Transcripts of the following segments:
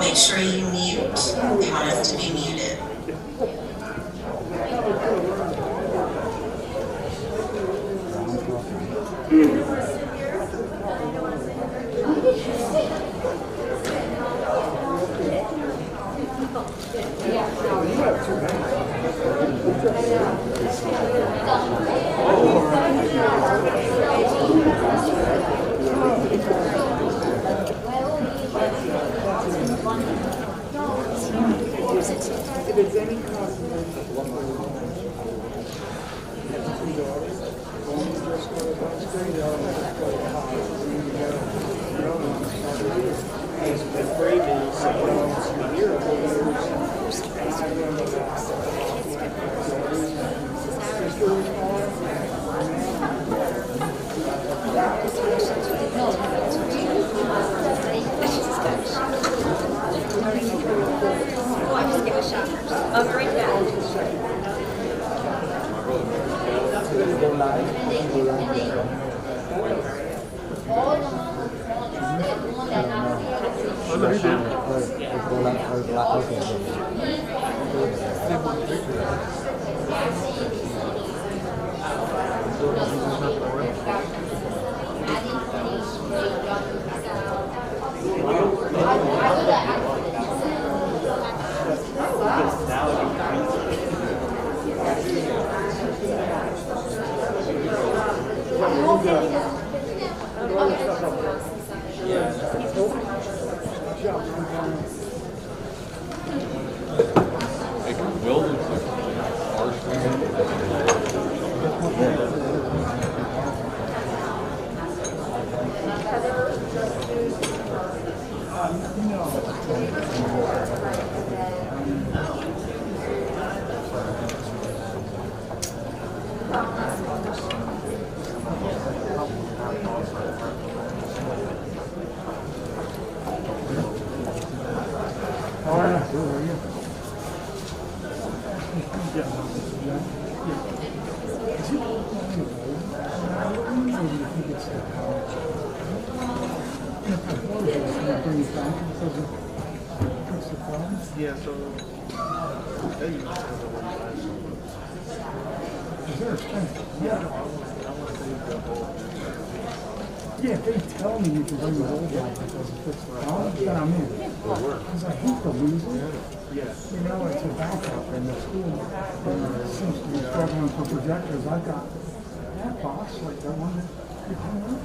Make sure you mute. They want us to be muted. Yeah, so yeah, if they tell me you can bring the whole guy because it fits the problem, then I'm in. Because I hate to lose it. yes. You know, it's a backup in the school. Seems to be struggling for projectors. I've got that box, like that one that you hung up.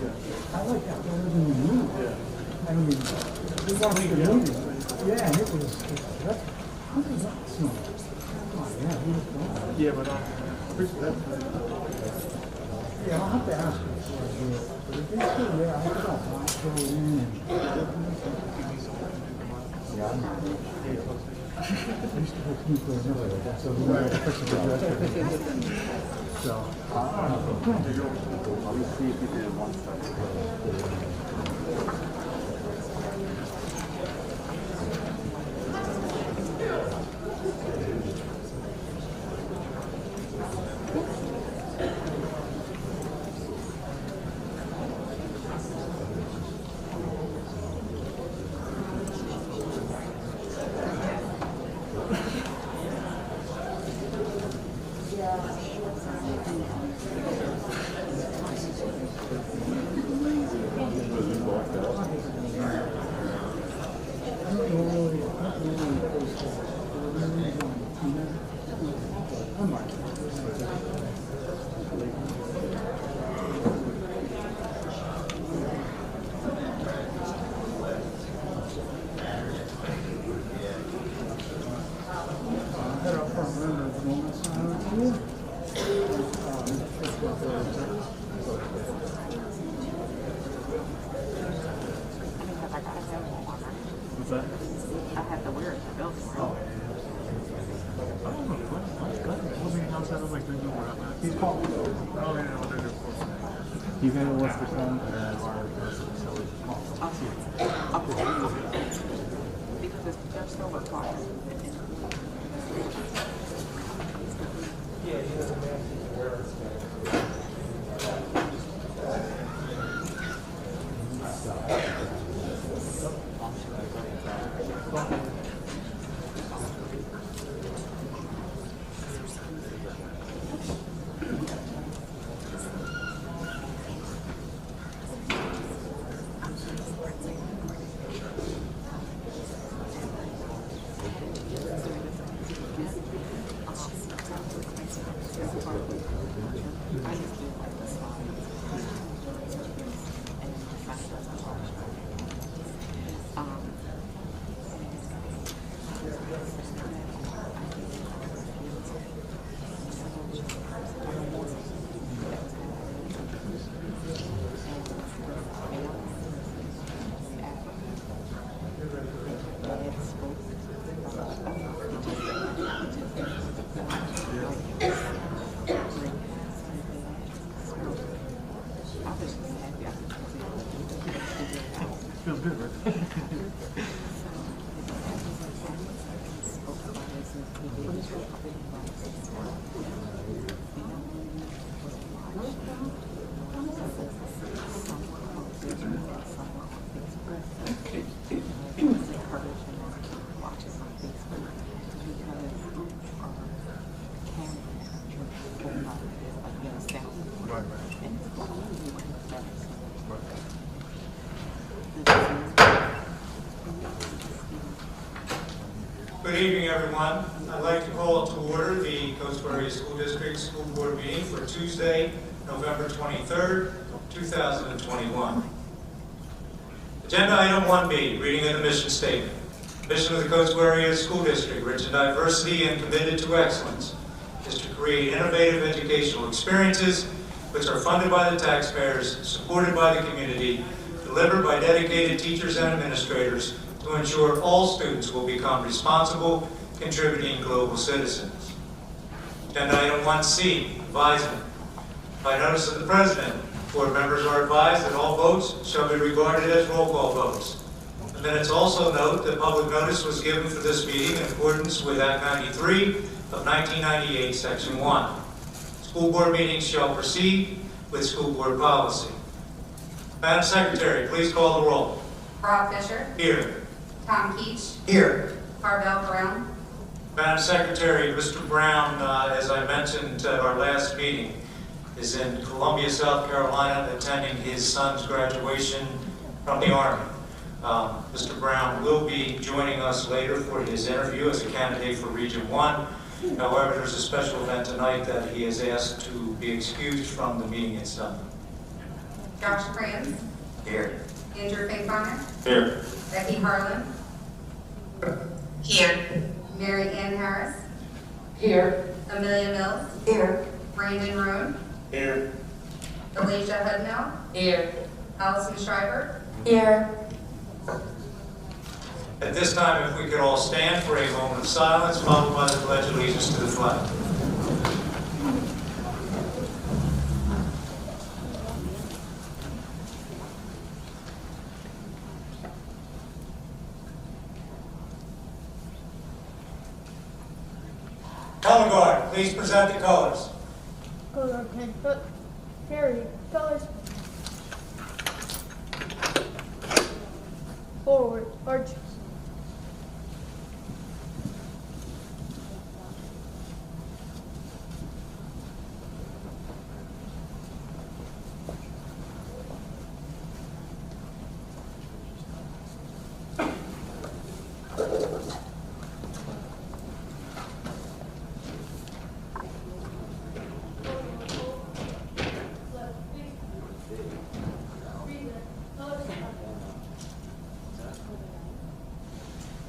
I like that better than the move. I mean, we watched the movie. Yeah, and it was, that's, how does that smell? Oh, yeah, he was gone. Yeah, but that. Yeah, I'll have to ask him before I do it. But if it's still there, I think I'll throw it in and... Yeah, I'm not. I used to put nuclear anyway, so we might have to fix the projector. So, I don't know. I'll see if you did one side. What's that? I have to wear it to go for it. Oh. I don't know. What's good? How many houses have like they're doing right now? He's called. Oh, yeah, what they're doing for. You think it was for some? I'll see it. I'll put it. Because there's so much fire. Yeah, he doesn't have to wear it. Feels good, right? Good evening, everyone. I'd like to call to order the Coastal Area School District School Board meeting for Tuesday, November 23rd, 2021. Agenda item 1B, reading of the mission statement. Mission of the Coastal Area School District, rich in diversity and committed to excellence, is to create innovative educational experiences which are funded by the taxpayers, supported by the community, delivered by dedicated teachers and administrators, to ensure all students will become responsible, contributing global citizens. Agenda item 1C, advisement. By notice of the President, board members are advised that all votes shall be regarded as roll call votes. The minutes also note that public notice was given for this meeting in accordance with Act 93 of 1998, Section 1. School board meetings shall proceed with school board policy. Madam Secretary, please call the roll. Rob Fisher. Here. Tom Keach. Here. Carvel Brown. Madam Secretary, Mr. Brown, as I mentioned at our last meeting, is in Columbia, South Carolina, attending his son's graduation from the Army. Mr. Brown will be joining us later for his interview as a candidate for Region 1. However, there's a special event tonight that he has asked to be excused from the meeting itself. Josh Kranz. Here. Andrew Faithburner. Here. Becky Harlan. Here. Mary Ann Harris. Here. Amelia Mills. Here. Brandon Roan. Here. Alicia Hudnell. Here. Allison Schreiber. Here. At this time, if we could all stand for a moment of silence, followed by the Pledge of Allegiance to the flag. Color Guard, please present the colors. Color 10 foot. Harry, colors. Forward, arches.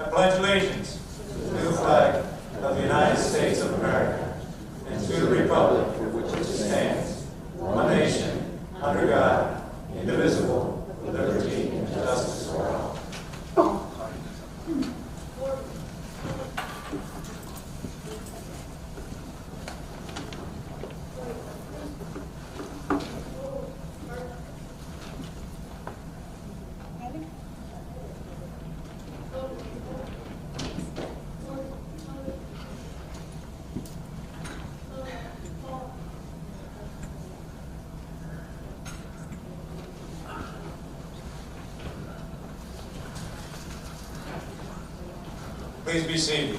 I pledge allegiance to the flag of the United States of America and to the republic for which it stands, one nation, under God, indivisible, with liberty and justice for all. Please be seated.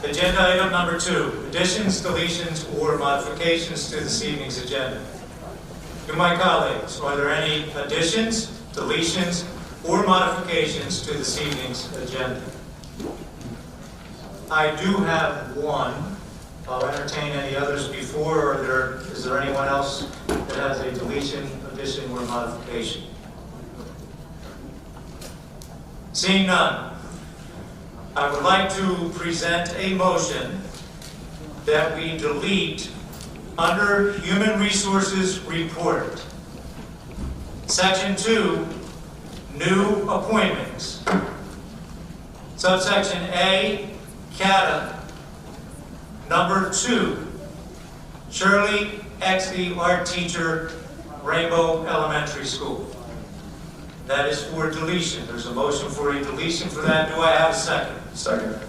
Agenda item number 2, additions, deletions, or modifications to this evening's agenda. To my colleagues, are there any additions, deletions, or modifications to this evening's agenda? I do have one. I'll entertain any others before, or is there anyone else that has a deletion, addition, or modification? Seeing none, I would like to present a motion that we delete under Human Resources Report, Section 2, New Appointments, Subsection A, CADA, Number 2, Shirley XD Art Teacher, Rainbow Elementary School. That is for deletion. There's a motion for a deletion for that. Do I have a second? Second.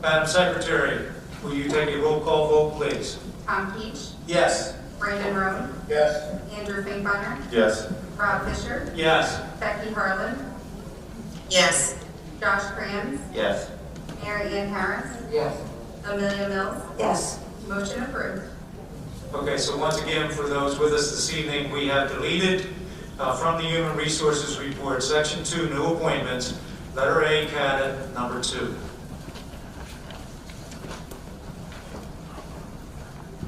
Madam Secretary, will you take a roll call vote, please? Tom Keach, Yes. Brandon Roan, Yes. Andrew Finkbeiner, Yes. Rob Fisher, Yes. Becky Harlan, Yes. Josh Krantz, Yes. Mary Ann Harris, Yes. Amelia Mills. Yes. Motion approved. Okay, so once again, for those with us this evening, we have deleted from the Human Resources Report, Section 2, New Appointments, Letter A, CADA, Number 2.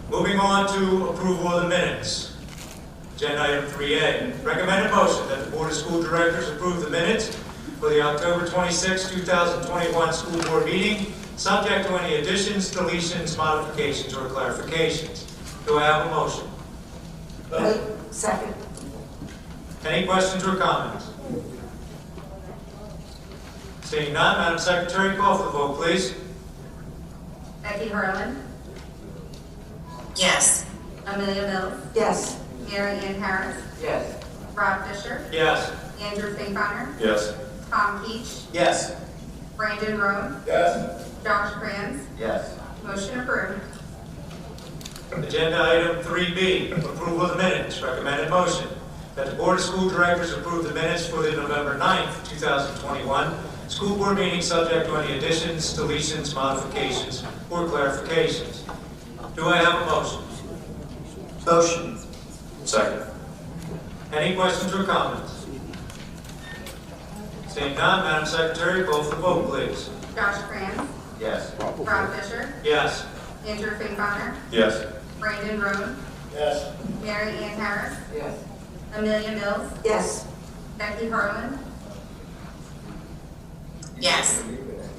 Moving on to approval of the minutes. Agenda item 3A, recommended motion that the Board of School Directors approve the minutes for the October 26, 2021 school board meeting, subject to any additions, deletions, modifications, or clarifications. Do I have a motion? Second. Any questions or comments? Seeing none, Madam Secretary, call for the vote, please. Becky Harlan, Yes. Amelia Mills, Yes. Mary Ann Harris, Yes. Rob Fisher, Yes. Andrew Finkbeiner, Yes. Tom Keach, Yes. Brandon Roan, Yes. Josh Krantz. Yes. Motion approved. Agenda item 3B, approval of the minutes. Recommended motion that the Board of School Directors approve the minutes for the November 9th, 2021 school board meeting, subject to any additions, deletions, modifications, or clarifications. Do I have a motion? Motion. Second. Any questions or comments? Seeing none, Madam Secretary, call for the vote, please. Josh Krantz, Yes. Rob Fisher, Yes. Andrew Finkbeiner, Yes. Brandon Roan, Yes. Mary Ann Harris, Yes. Amelia Mills, Yes. Becky Harlan, Yes.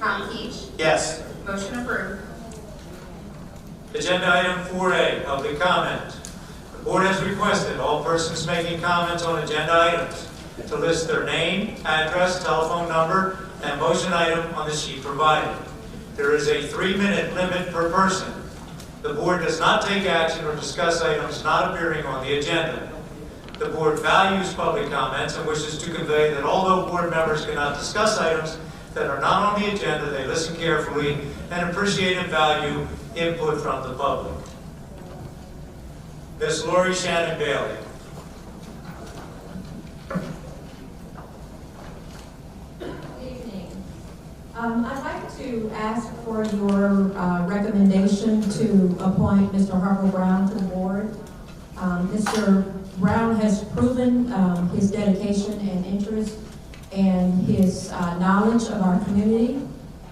Tom Keach. Yes. Motion approved. Agenda item 4A, public comment. The board has requested all persons making comments on agenda items to list their name, address, telephone number, and motion item on the sheet provided. There is a 3-minute limit per person. The board does not take action or discuss items not appearing on the agenda. The board values public comments and wishes to convey that although board members cannot discuss items that are not on the agenda, they listen carefully and appreciate and value input from the public. Ms. Lori Shannon Bailey. Good evening. I'd like to ask for your recommendation to appoint Mr. Harper Brown to the board. Mr. Brown has proven his dedication and interest and his knowledge of our community.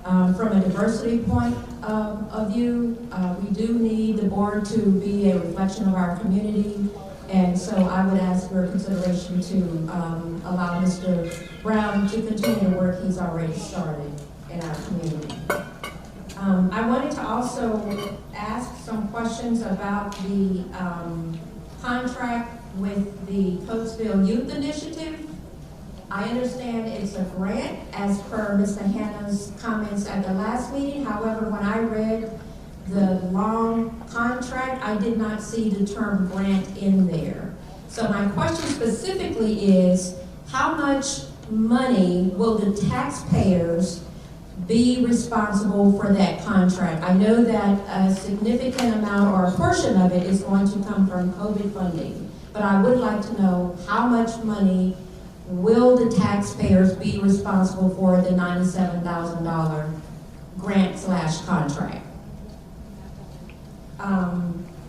From a diversity point of view, we do need the board to be a reflection of our community, and so I would ask for consideration to allow Mr. Brown to continue the work he's already started in our community. I wanted to also ask some questions about the contract with the Coatesville Youth Initiative. I understand it's a grant as per Mr. Hanna's comments at the last meeting. However, when I read the long contract, I did not see the term grant in there. So my question specifically is, how much money will the taxpayers be responsible for that contract? I know that a significant amount or a portion of it is going to come from COVID funding, but I would like to know how much money will the taxpayers be responsible for the $97,000 grant/contract?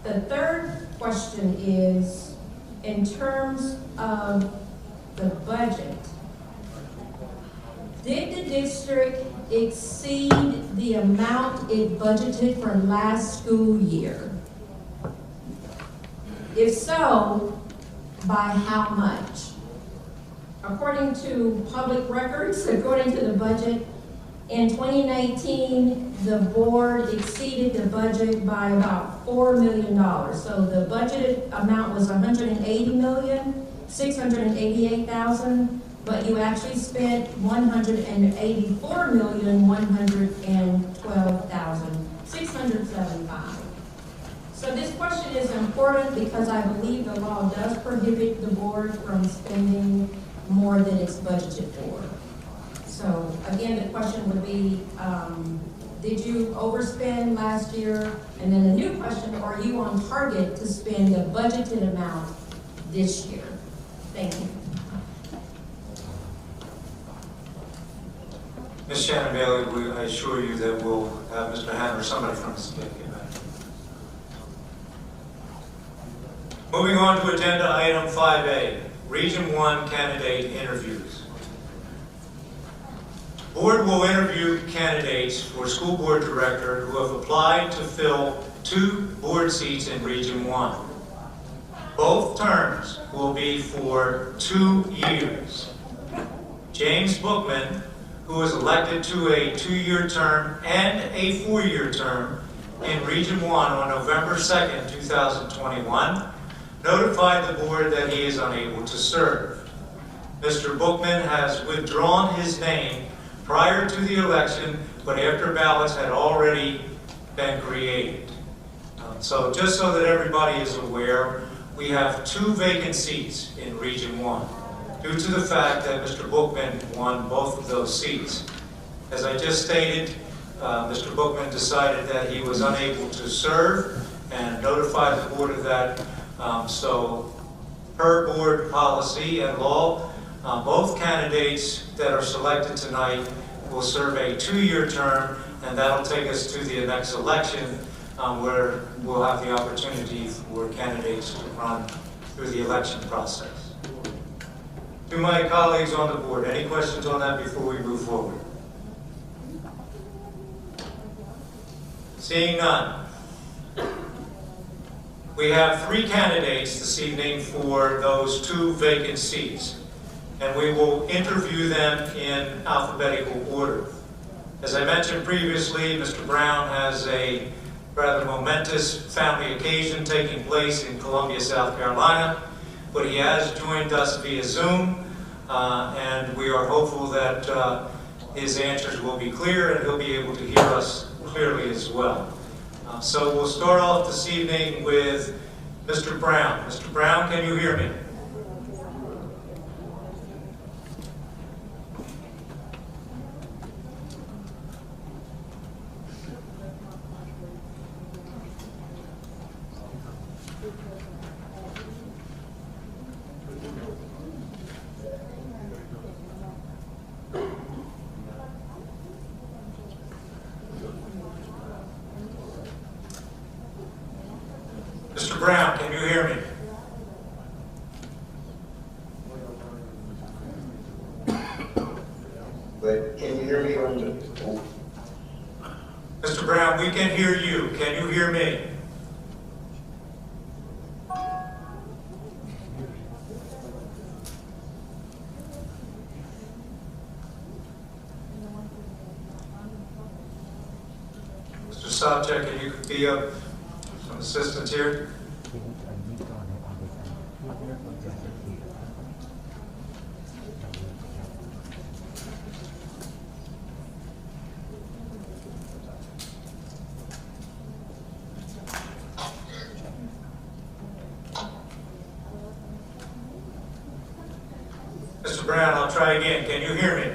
The third question is, in terms of the budget, did the district exceed the amount it budgeted for last school year? If so, by how much? According to public records, according to the budget, in 2019, the board exceeded the budget by about $4 million. So the budgeted amount was $180,688,000, but you actually spent $184,112,675. So this question is important because I believe the law does prohibit the board from spending more than it's budgeted for. So again, the question would be, did you overspend last year? And then the new question, are you on target to spend the budgeted amount this year? Thank you. Ms. Shannon Bailey, I assure you that we'll have Mr. Hanna or somebody from the state get back. Moving on to agenda item 5A, Region 1 candidate interviews. Board will interview candidates for school board director who have applied to fill 2 board seats in Region 1. Both terms will be for 2 years. James Bookman, who was elected to a 2-year term and a 4-year term in Region 1 on November 2nd, 2021, notified the board that he is unable to serve. Mr. Bookman has withdrawn his name prior to the election, but after ballots had already been created. So just so that everybody is aware, we have 2 vacant seats in Region 1, due to the fact that Mr. Bookman won both of those seats. As I just stated, Mr. Bookman decided that he was unable to serve and notified the board of that. So per board policy and law, both candidates that are selected tonight will serve a 2-year term, and that'll take us to the next election, where we'll have the opportunity for candidates to run through the election process. To my colleagues on the board, any questions on that before we move forward? Seeing none. We have 3 candidates this evening for those 2 vacant seats, and we will interview them in alphabetical order. As I mentioned previously, Mr. Brown has a rather momentous family occasion taking place in Columbia, South Carolina, but he has joined us via Zoom, and we are hopeful that his answers will be clear and he'll be able to hear us clearly as well. So we'll start off this evening with Mr. Brown. Mr. Brown, can you hear me? Mr. Brown, can you hear me? But can you hear me on the... Mr. Brown, we can hear you. Can you hear me? Mr. Sobchak, can you be up some assistance here? Mr. Brown, I'll try again. Can you hear me?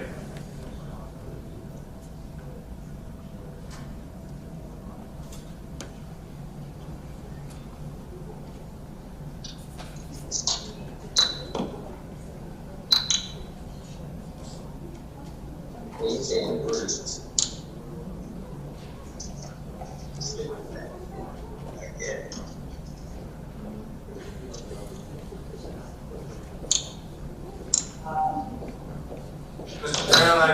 Mr. Brown,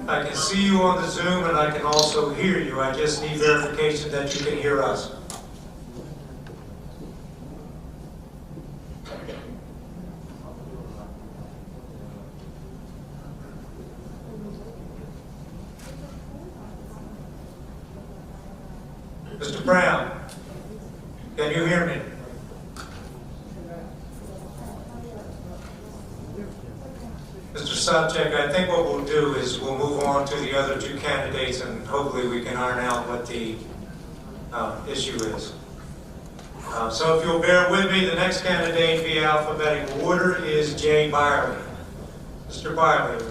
I can see you on the Zoom and I can also hear you. I just need verification that you can hear us. Mr. Brown, can you hear me? Mr. Sobchak, I think what we'll do is we'll move on to the other two candidates and hopefully we can iron out what the issue is. So if you'll bear with me, the next candidate via alphabetical order is Jay Byerly. Mr. Byerly.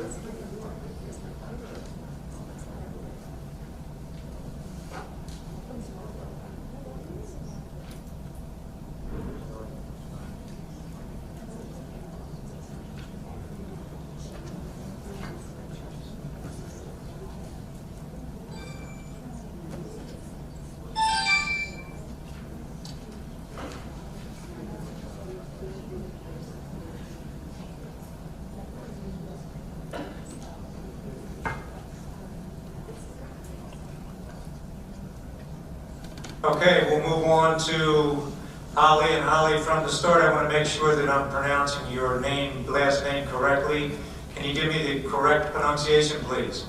Okay, we'll move on to Holly. And Holly, from the start, I want to make sure that I'm pronouncing your last name correctly. Can you give me the correct pronunciation, please?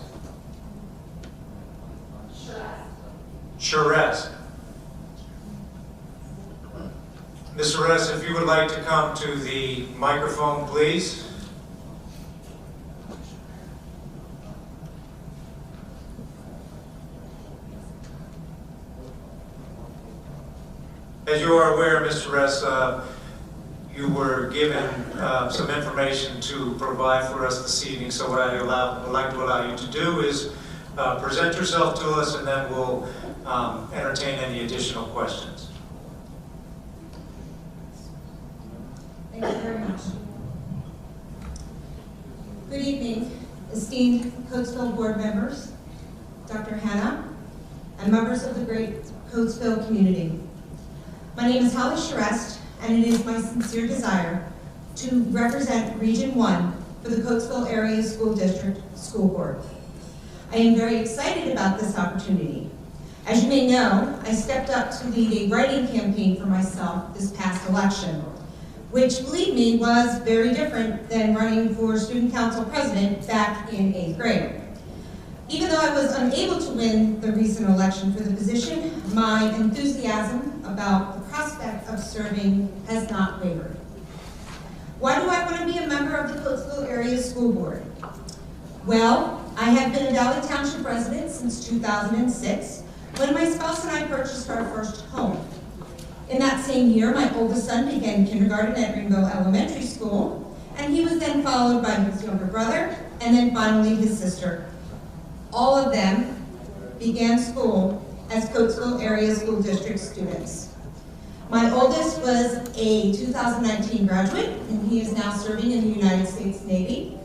Sherez. Ms. Sherez, if you would like to come to the microphone, please. As you are aware, Mr. Ress, you were given some information to provide for us this evening, so what I would like to allow you to do is present yourself to us and then we'll entertain any additional questions. Thank you very much. Good evening, esteemed Coatesville board members, Dr. Hannah, and members of the great Coatesville community. My name is Holly Sherest, and it is my sincere desire to represent Region 1 for the Coatesville Area School District School Board. I am very excited about this opportunity. As you may know, I stepped up to lead a writing campaign for myself this past election, which, believe me, was very different than running for student council president back in 8th grade. Even though I was unable to win the recent election for the position, my enthusiasm about the prospect of serving has not wavered. Why do I want to be a member of the Coatesville Area School Board? Well, I have been a Valley Township resident since 2006, when my spouse and I purchased our first home. In that same year, my oldest son began kindergarten at Greenville Elementary School, and he was then followed by his younger brother, and then finally his sister. All of them began school as Coatesville Area School District students. My oldest was a 2019 graduate, and he is now serving in the United States Navy.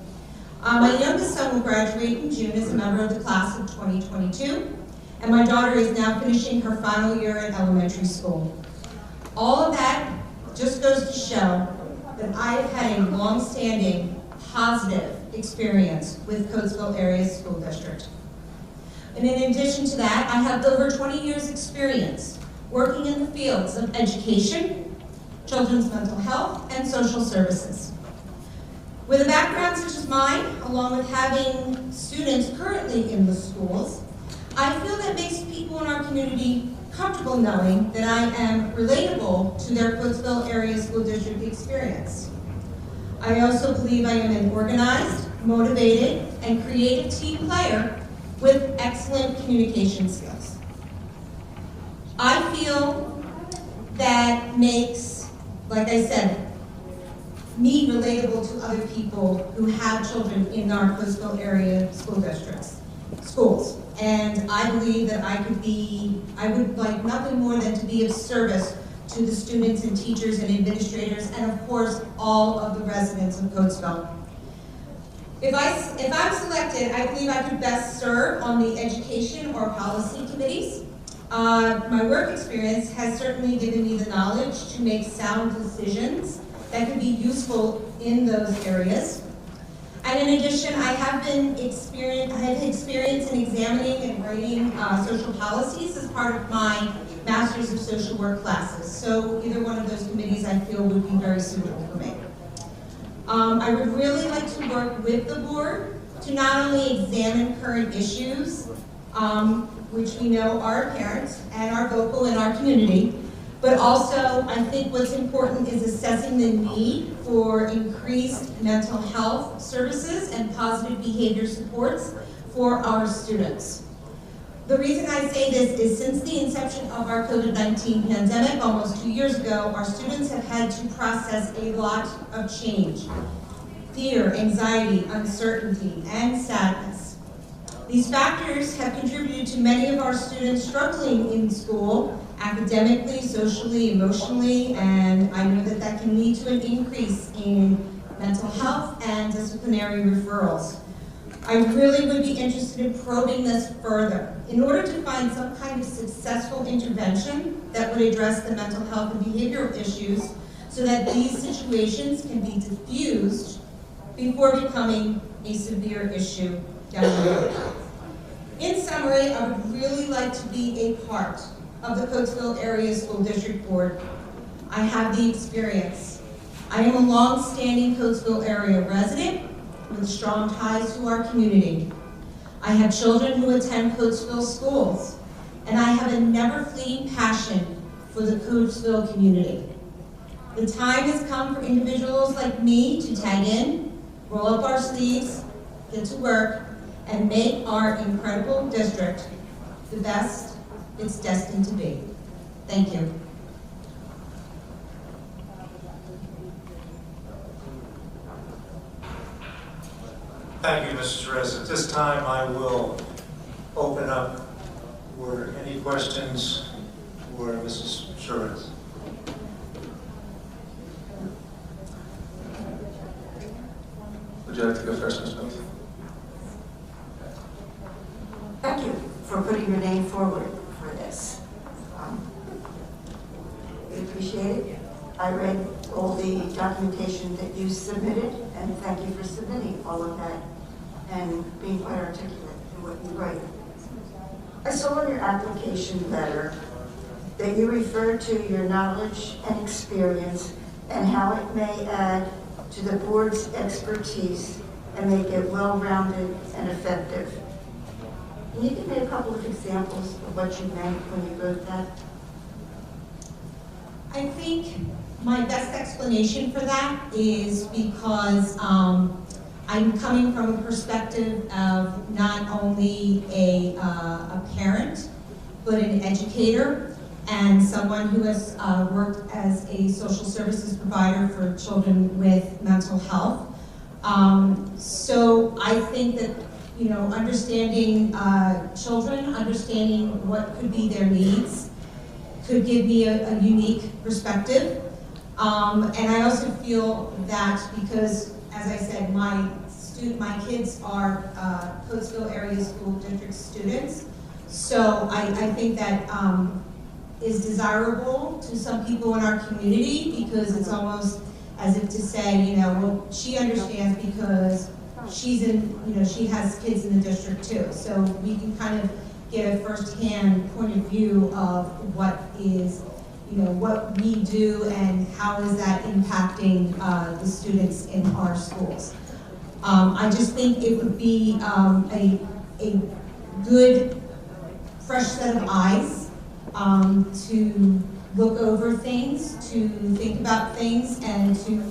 My youngest son will graduate in June as a member of the class of 2022, and my daughter is now finishing her final year at elementary school. All of that just goes to show that I have had a long-standing, positive experience with Coatesville Area School District. And in addition to that, I have over 20 years experience working in the fields of education, children's mental health, and social services. With a background such as mine, along with having students currently in the schools, I feel that makes people in our community comfortable knowing that I am relatable to their Coatesville Area School District experience. I also believe I am an organized, motivated, and creative team player with excellent communication skills. I feel that makes, like I said, me relatable to other people who have children in our Coatesville Area School Districts, schools. And I believe that I would like nothing more than to be of service to the students and teachers and administrators, and of course, all of the residents of Coatesville. If I'm selected, I believe I could best serve on the education or policy committees. My work experience has certainly given me the knowledge to make sound decisions that could be useful in those areas. And in addition, I have experience in examining and writing social policies as part of my Masters of Social Work classes. So either one of those committees I feel would be very suitable for me. I would really like to work with the board to not only examine current issues, which we know are apparent and are vocal in our community, but also I think what's important is assessing the need for increased mental health services and positive behavior supports for our students. The reason I say this is since the inception of our COVID-19 pandemic almost 2 years ago, our students have had to process a lot of change. Fear, anxiety, uncertainty, and sadness. These factors have contributed to many of our students struggling in school, academically, socially, emotionally, and I know that that can lead to an increase in mental health and disciplinary referrals. I really would be interested in probing this further in order to find some kind of successful intervention that would address the mental health and behavioral issues so that these situations can be diffused before becoming a severe issue down the road. In summary, I would really like to be a part of the Coatesville Area School District Board. I have the experience. I am a long-standing Coatesville area resident with strong ties to our community. I have children who attend Coatesville schools, and I have a never-fleeting passion for the Coatesville community. The time has come for individuals like me to tag in, roll up our sleeves, get to work, and make our incredible district the best it's destined to be. Thank you. Thank you, Mrs. Reyes. At this time, I will open up for any questions for Mrs. Reyes. Would you like to go first, Ms. Mills? Thank you for putting your name forward for this. We appreciate it. I read all the documentation that you submitted, and thank you for submitting all of that and being quite articulate in what you write. I saw in your application letter that you referred to your knowledge and experience and how it may add to the board's expertise and make it well-rounded and effective. Can you give me a couple of examples of what you meant when you wrote that? I think my best explanation for that is because I'm coming from a perspective of not only a parent, but an educator and someone who has worked as a social services provider for children with mental health. So I think that, you know, understanding children, understanding what could be their needs, could give me a unique perspective. And I also feel that because, as I said, my kids are Coatesville Area School District students, so I think that is desirable to some people in our community because it's almost as if to say, you know, well, she understands because she's in, you know, she has kids in the district too. So we can kind of get a first-hand point of view of what is, you know, what we do and how is that impacting the students in our schools. I just think it would be a good, fresh set of eyes to look over things, to think about things, and to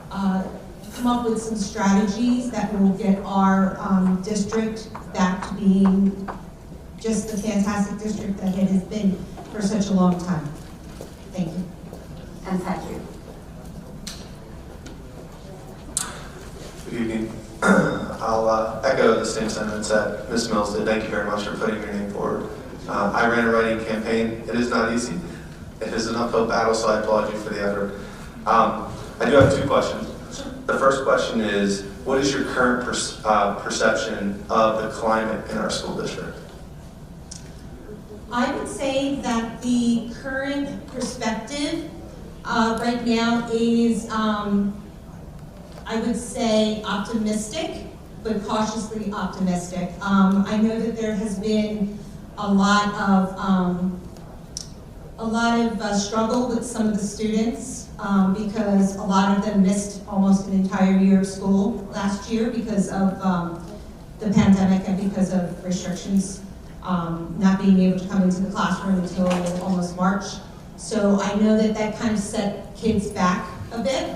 come up with some strategies that will get our district back to being just the fantastic district that it has been for such a long time. Thank you. And thank you. Good evening. I'll echo the same sentiments that Ms. Mills did. Thank you very much for putting your name forward. I ran a writing campaign. It is not easy. It is an uphill battle, so I applaud you for the effort. I do have two questions. The first question is, what is your current perception of the climate in our school district? I would say that the current perspective right now is, I would say, optimistic, but cautiously optimistic. I know that there has been a lot of struggle with some of the students because a lot of them missed almost an entire year of school last year because of the pandemic and because of restrictions, not being able to come into the classroom until almost March. So I know that that kind of set kids back a bit.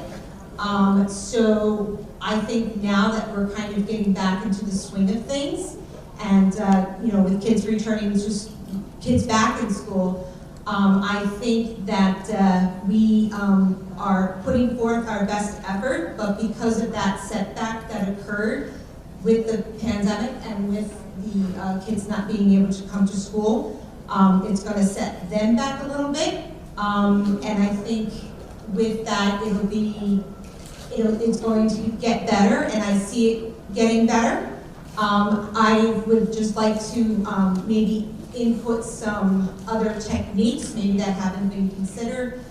So I think now that we're kind of getting back into the swing of things, and you know, with kids returning, just kids back in school, I think that we are putting forth our best effort, but because of that setback that occurred with the pandemic and with the kids not being able to come to school, it's going to set them back a little bit. And I think with that, it's going to get better, and I see it getting better. I would just like to maybe input some other techniques, maybe that haven't been considered,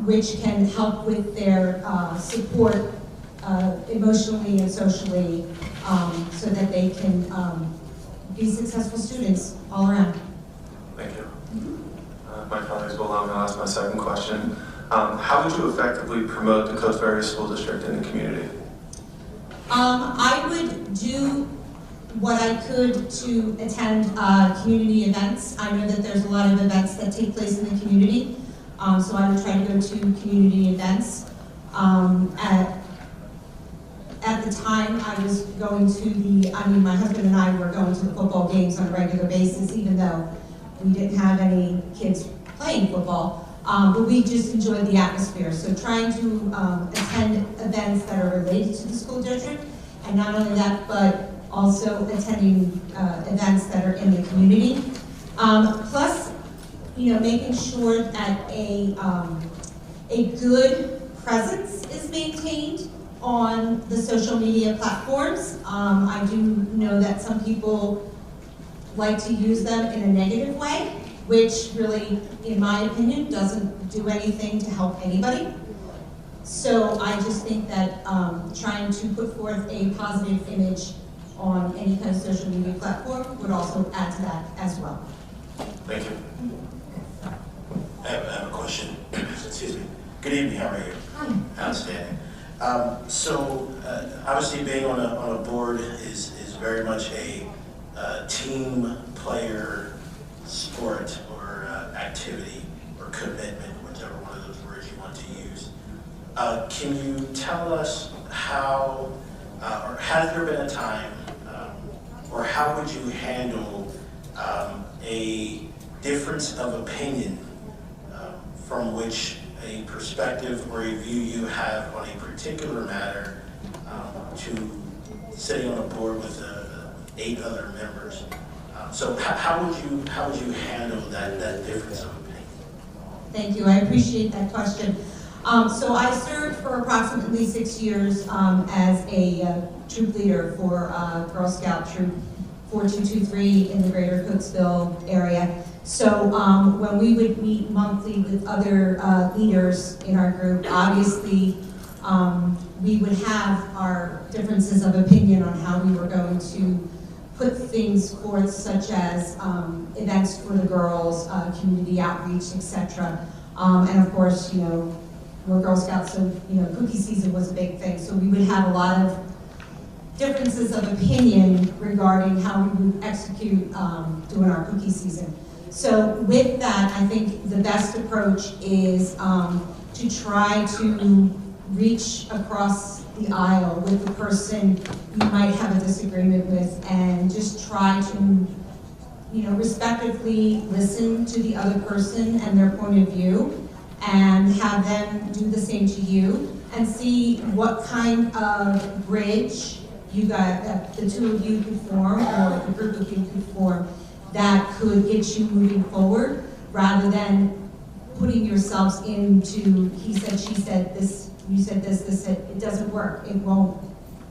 which can help with their support emotionally and socially, so that they can be successful students all around. Thank you. My colleagues will allow me to ask my second question. How would you effectively promote the Coast Ferry School District in the community? I would do what I could to attend community events. I know that there's a lot of events that take place in the community, so I would try to go to community events. At the time, I was going to my husband and I were going to the football games on a regular basis, even though we didn't have any kids playing football. But we just enjoyed the atmosphere. So trying to attend events that are related to the school district, and not only that, but also attending events that are in the community. Plus, you know, making sure that a good presence is maintained on the social media platforms. I do know that some people like to use them in a negative way, which really, in my opinion, doesn't do anything to help anybody. So I just think that trying to put forth a positive image on any kind of social media platform would also add to that as well. Thank you. I have a question. Excuse me. Good evening, how are you? Hi. Outstanding. So obviously being on a board is very much a team player sport or activity or commitment, whichever one of those words you want to use. Can you tell us how, or has there been a time, or how would you handle a difference of opinion from which a perspective or a view you have on a particular matter to sitting on a board with 8 other members? So how would you handle that difference of opinion? Thank you, I appreciate that question. So I served for approximately 6 years as a troop leader for Girl Scout Troop 4223 in the greater Coatesville area. So when we would meet monthly with other leaders in our group, obviously we would have our differences of opinion on how we were going to put things forth, such as events for the girls, community outreach, etc. And of course, you know, we're Girl Scouts, so you know, cookie season was a big thing. So we would have a lot of differences of opinion regarding how we would execute doing our cookie season. So with that, I think the best approach is to try to reach across the aisle with the person you might have a disagreement with, and just try to, you know, respectfully listen to the other person and their point of view, and have them do the same to you, and see what kind of bridge you got, the two of you could form, or the group of you could form, that could get you moving forward, rather than putting yourselves into he said, she said, this, you said this, this, it doesn't work. It won't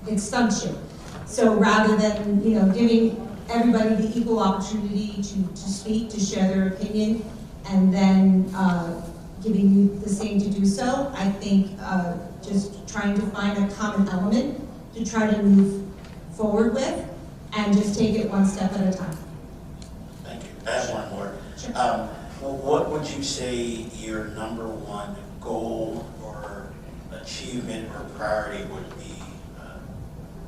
it stunts you. So rather than, you know, giving everybody the equal opportunity to speak, to share their opinion, and then giving you the same to do so, I think just trying to find a common element to try to move forward with, and just take it one step at a time. Thank you. I have one more. Sure. Well, what would you say your number one goal or achievement or priority would be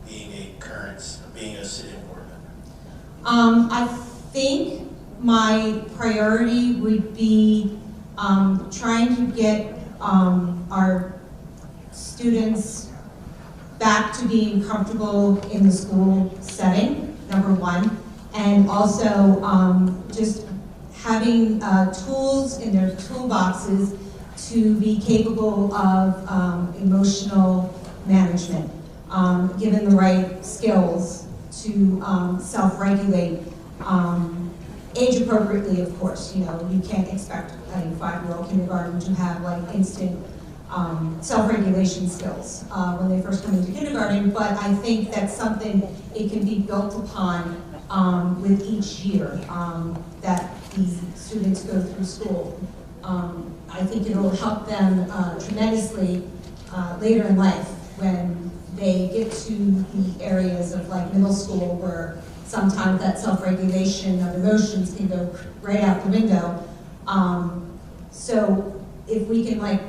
being a sitting board member? I think my priority would be trying to get our students back to being comfortable in the school setting, number one, and also just having tools in their toolboxes to be capable of emotional management, given the right skills to self-regulate, age appropriately, of course. You know, you can't expect a 5-year-old kindergarten to have like instant self-regulation skills when they first come into kindergarten, but I think that's something it can be built upon with each year that the students go through school. I think it will help them tremendously later in life when they get to the areas of like middle school where sometimes that self-regulation of emotions can go right out the window. So if we can like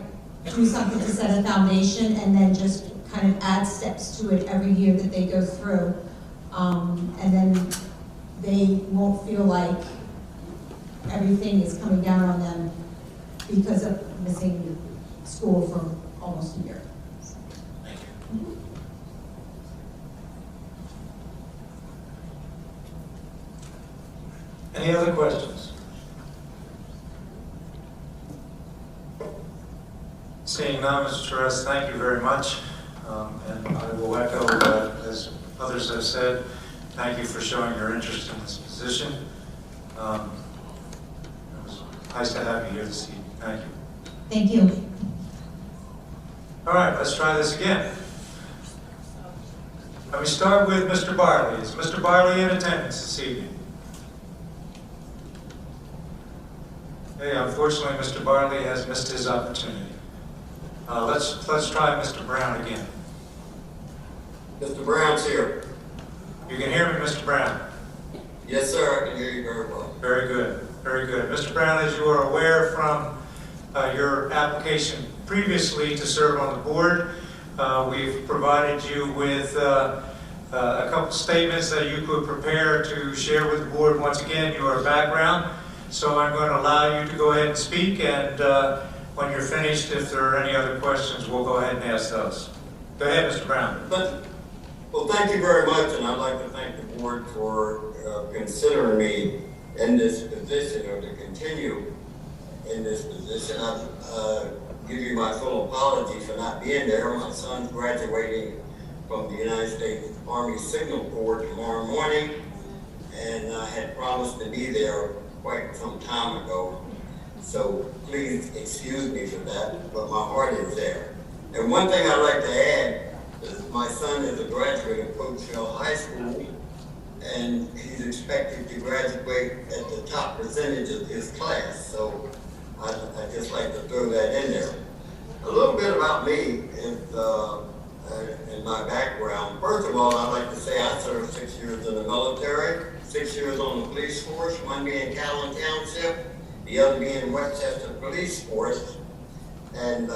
do something to set a foundation and then just kind of add steps to it every year that they go through, and then they won't feel like everything is coming down on them because of missing school for almost a year. Thank you. Any other questions? Seeing none, Mr. Torres, thank you very much. And I will echo, as others have said, thank you for showing your interest in this position. It was nice to have you here this evening. Thank you. Thank you. All right, let's try this again. Let me start with Mr. Barley. Is Mr. Barley in attendance this evening? Hey, unfortunately, Mr. Barley has missed his opportunity. Let's try Mr. Brown again. Mr. Brown's here. You can hear me, Mr. Brown? Yes, sir, I can hear you very well. Very good, very good. Mr. Brown, as you are aware from your application previously to serve on the board, we've provided you with a couple statements that you could prepare to share with the board once again your background. So I'm going to allow you to go ahead and speak, and when you're finished, if there are any other questions, we'll go ahead and ask those. Go ahead, Mr. Brown. Well, thank you very much, and I'd like to thank the board for considering me in this position, or to continue in this position. I give you my full apology for not being there. My son's graduating from the United States Army Signal Corps tomorrow morning, and I had promised to be there quite some time ago. So please excuse me for that, but my heart is there. And one thing I'd like to add is my son is a graduate of Coachville High School, and he's expected to graduate at the top percentage of his class. So I'd just like to throw that in there. A little bit about me and my background. First of all, I'd like to say I served 6 years in the military, 6 years on the police force, one being Callan Township, the other being Westchester Police Force. And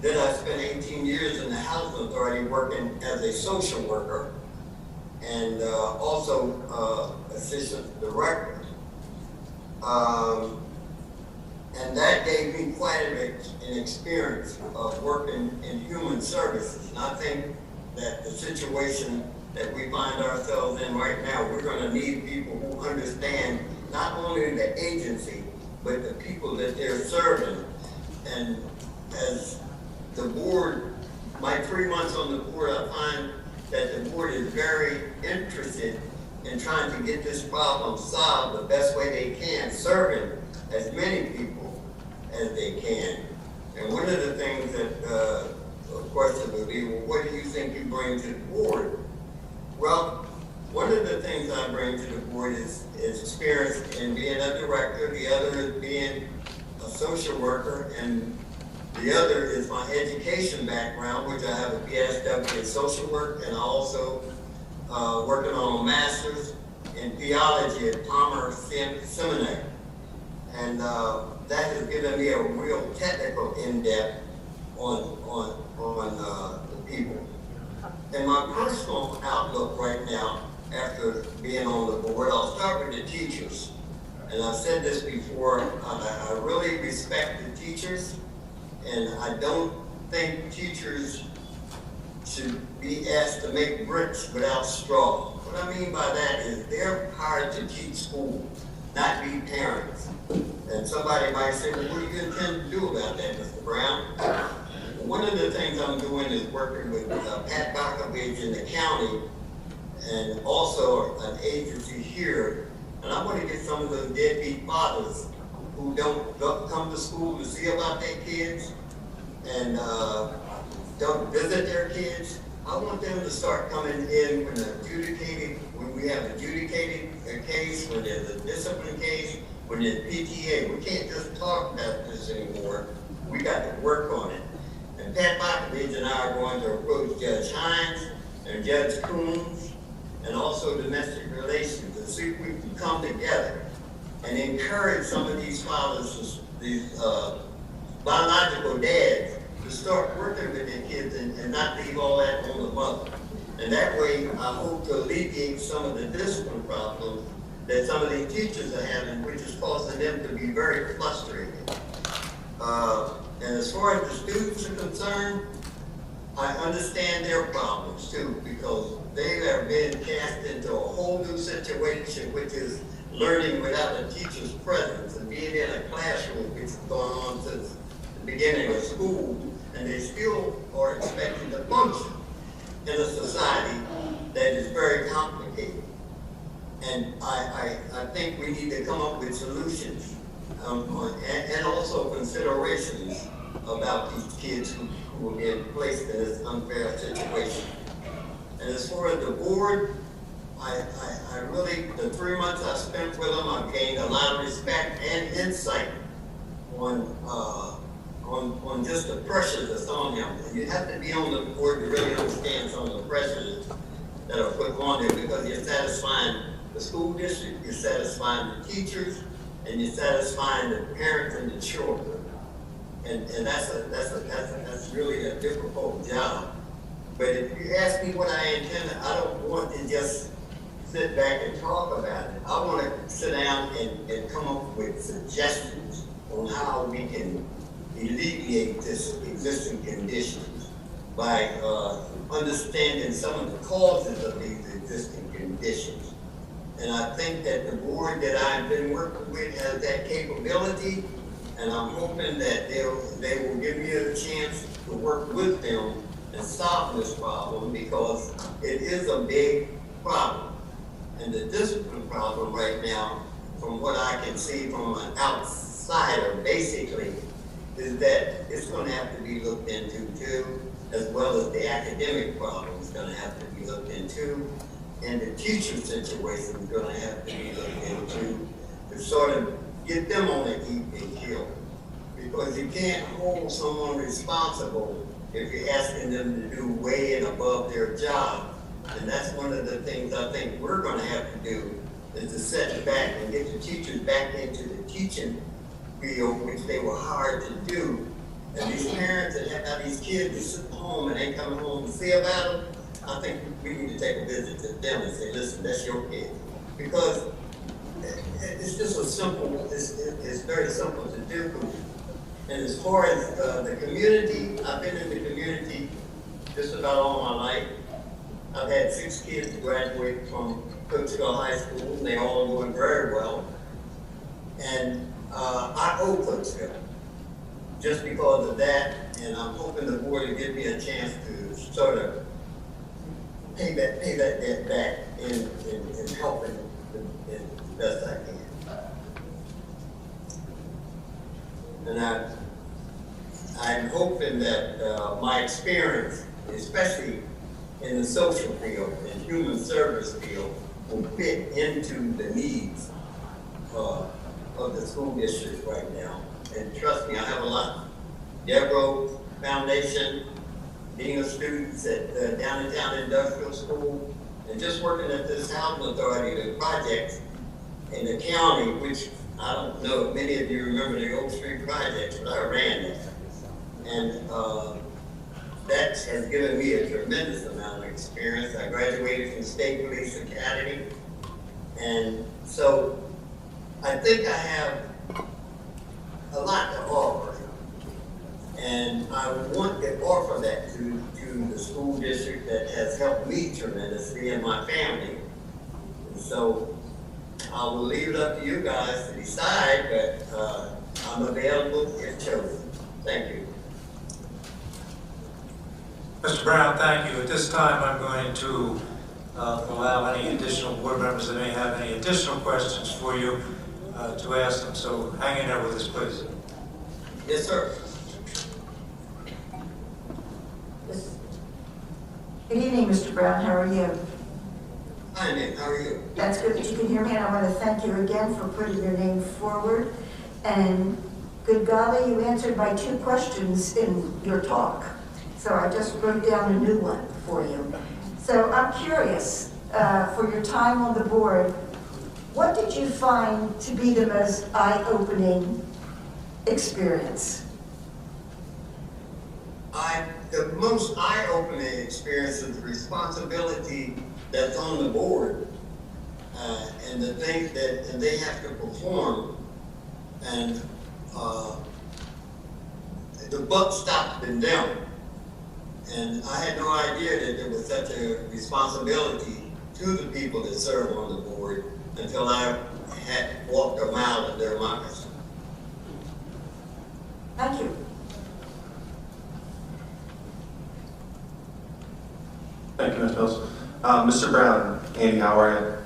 then I spent 18 years in the Housing Authority working as a social worker and also assistant director. And that gave me quite an experience of working in human services. And I think that the situation that we find ourselves in right now, we're going to need people who understand not only the agency, but the people that they're serving. And as the board, my 3 months on the board, I find that the board is very interested in trying to get this problem solved the best way they can, serving as many people as they can. And one of the things that question would be, well, what do you think you bring to the board? Well, one of the things I bring to the board is experience in being a director. The other is being a social worker, and the other is my education background, which I have a PSW in social work, and I also working on a master's in theology at Palmer Seminary. And that has given me a real technical in-depth on the people. And my personal outlook right now, after being on the board, I'll start with the teachers. And I've said this before, I really respect the teachers, and I don't think teachers should be asked to make bricks without straw. What I mean by that is they're hired to teach school, not be parents. And somebody might say, well, what do you intend to do about that, Mr. Brown? One of the things I'm doing is working with Pat Bakovich in the county, and also an agency here. And I want to get some of those deadbeat fathers who don't come to school to see about their kids and don't visit their kids. I want them to start coming in when we have adjudicated a case, when there's a discipline case, when there's PTA. We can't just talk about this anymore. We got to work on it. And Pat Bakovich and I are going to approach Judge Hines and Judge Coons and also domestic relations and see if we can come together and encourage some of these fathers, these biological dads, to start working with their kids and not leave all that on the mother. And that way, I hope to alleviate some of the discipline problems that some of these teachers are having, which is causing them to be very frustrated. And as far as the students are concerned, I understand their problems too, because they have been cast into a whole new situation, which is learning without a teacher's presence and being in a classroom, which has gone on since the beginning of school, and they still are expected to function in a society that is very complicated. And I think we need to come up with solutions and also considerations about these kids who are being placed in this unfair situation. And as far as the board, I really, the 3 months I spent with them, I've gained a lot of respect and insight on just the pressures that's on them. And you have to be on the board to really understand some of the pressures that are put on there, because you're satisfying the school district, you're satisfying the teachers, and you're satisfying the parents and the children. And that's really a difficult job. But if you ask me what I intend, I don't want to just sit back and talk about it. I want to sit down and come up with suggestions on how we can alleviate this existing conditions by understanding some of the causes of these existing conditions. And I think that the board that I've been working with has that capability, and I'm hoping that they will give me a chance to work with them and solve this problem, because it is a big problem. And the discipline problem right now, from what I can see from an outsider, basically, is that it's going to have to be looked into too, as well as the academic problem is going to have to be looked into, and the teacher situation is going to have to be looked into to sort of get them on an even keel. Because you can't hold someone responsible if you're asking them to do way and above their job. And that's one of the things I think we're going to have to do, is to set back and get the teachers back into the teaching field, which they were hired to do. And these parents that have these kids that sit home and ain't coming home to see about them, I think we need to take a visit to them and say, listen, that's your kid. Because it's just a simple, it's very simple to do. And as far as the community, I've been in the community just about all my life. I've had 6 kids graduate from Coatesville High School, and they all are doing very well. And I owe Coatesville just because of that, and I'm hoping the board will give me a chance to sort of pay that debt back in helping as best I can. And I'm hoping that my experience, especially in the social field and human service field, will fit into the needs of the school district right now. And trust me, I have a lot. Deborah Foundation, Dean of Students at Downtown Industrial School, and just working at this housing authority, the projects in the county, which I don't know if many of you remember the Oak Street projects, but I ran it. And that has given me a tremendous amount of experience. I graduated from State Police Academy. And so I think I have a lot to offer. And I want to offer that to the school district that has helped me tremendously and my family. And so I will leave it up to you guys to decide, but I'm available if chosen. Thank you. Mr. Brown, thank you. At this time, I'm going to allow any additional board members that may have any additional questions for you to ask them. So hang in there with us, please. Yes, sir. Good evening, Mr. Brown. How are you? Hi, Nick. How are you? That's good that you can hear me, and I want to thank you again for putting your name forward. And good golly, you answered my 2 questions in your talk. So I just wrote down a new one for you. So I'm curious, for your time on the board, what did you find to be the most eye-opening experience? The most eye-opening experience is the responsibility that's on the board and the things that they have to perform, and the buck stopped in them. And I had no idea that there was such a responsibility to the people that serve on the board until I had walked a mile of their democracy. Thank you. Thank you, Ms. Mills. Mr. Brown, Andy, how are you?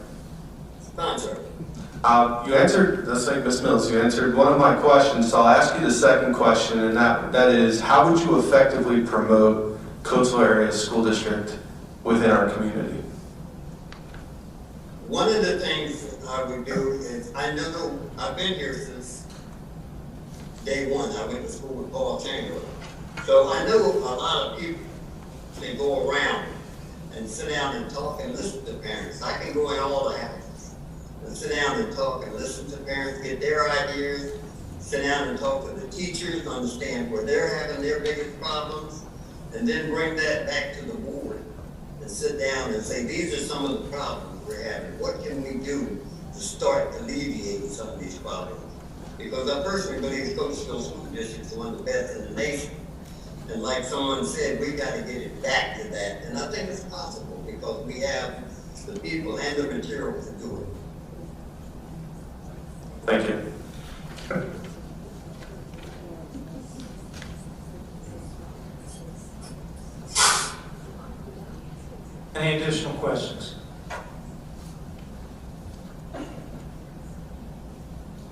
Fine, sir. You answered, let's say Ms. Mills, you answered one of my questions, so I'll ask you the second question, and that is, how would you effectively promote Coatesville Area School District within our community? One of the things I would do is, I know I've been here since day one. I went to school with Paul Chamberlain. So I know a lot of people, they go around and sit down and talk and listen to parents. I can go in all the houses and sit down and talk and listen to parents, get their ideas, sit down and talk to the teachers, understand where they're having their biggest problems, and then bring that back to the board and sit down and say, these are some of the problems we're having. What can we do to start alleviating some of these problems? Because I personally believe Coatesville School District is one of the best in the nation. And like someone said, we got to get it back to that. And I think it's possible because we have the people and the material to do it. Thank you. Any additional questions?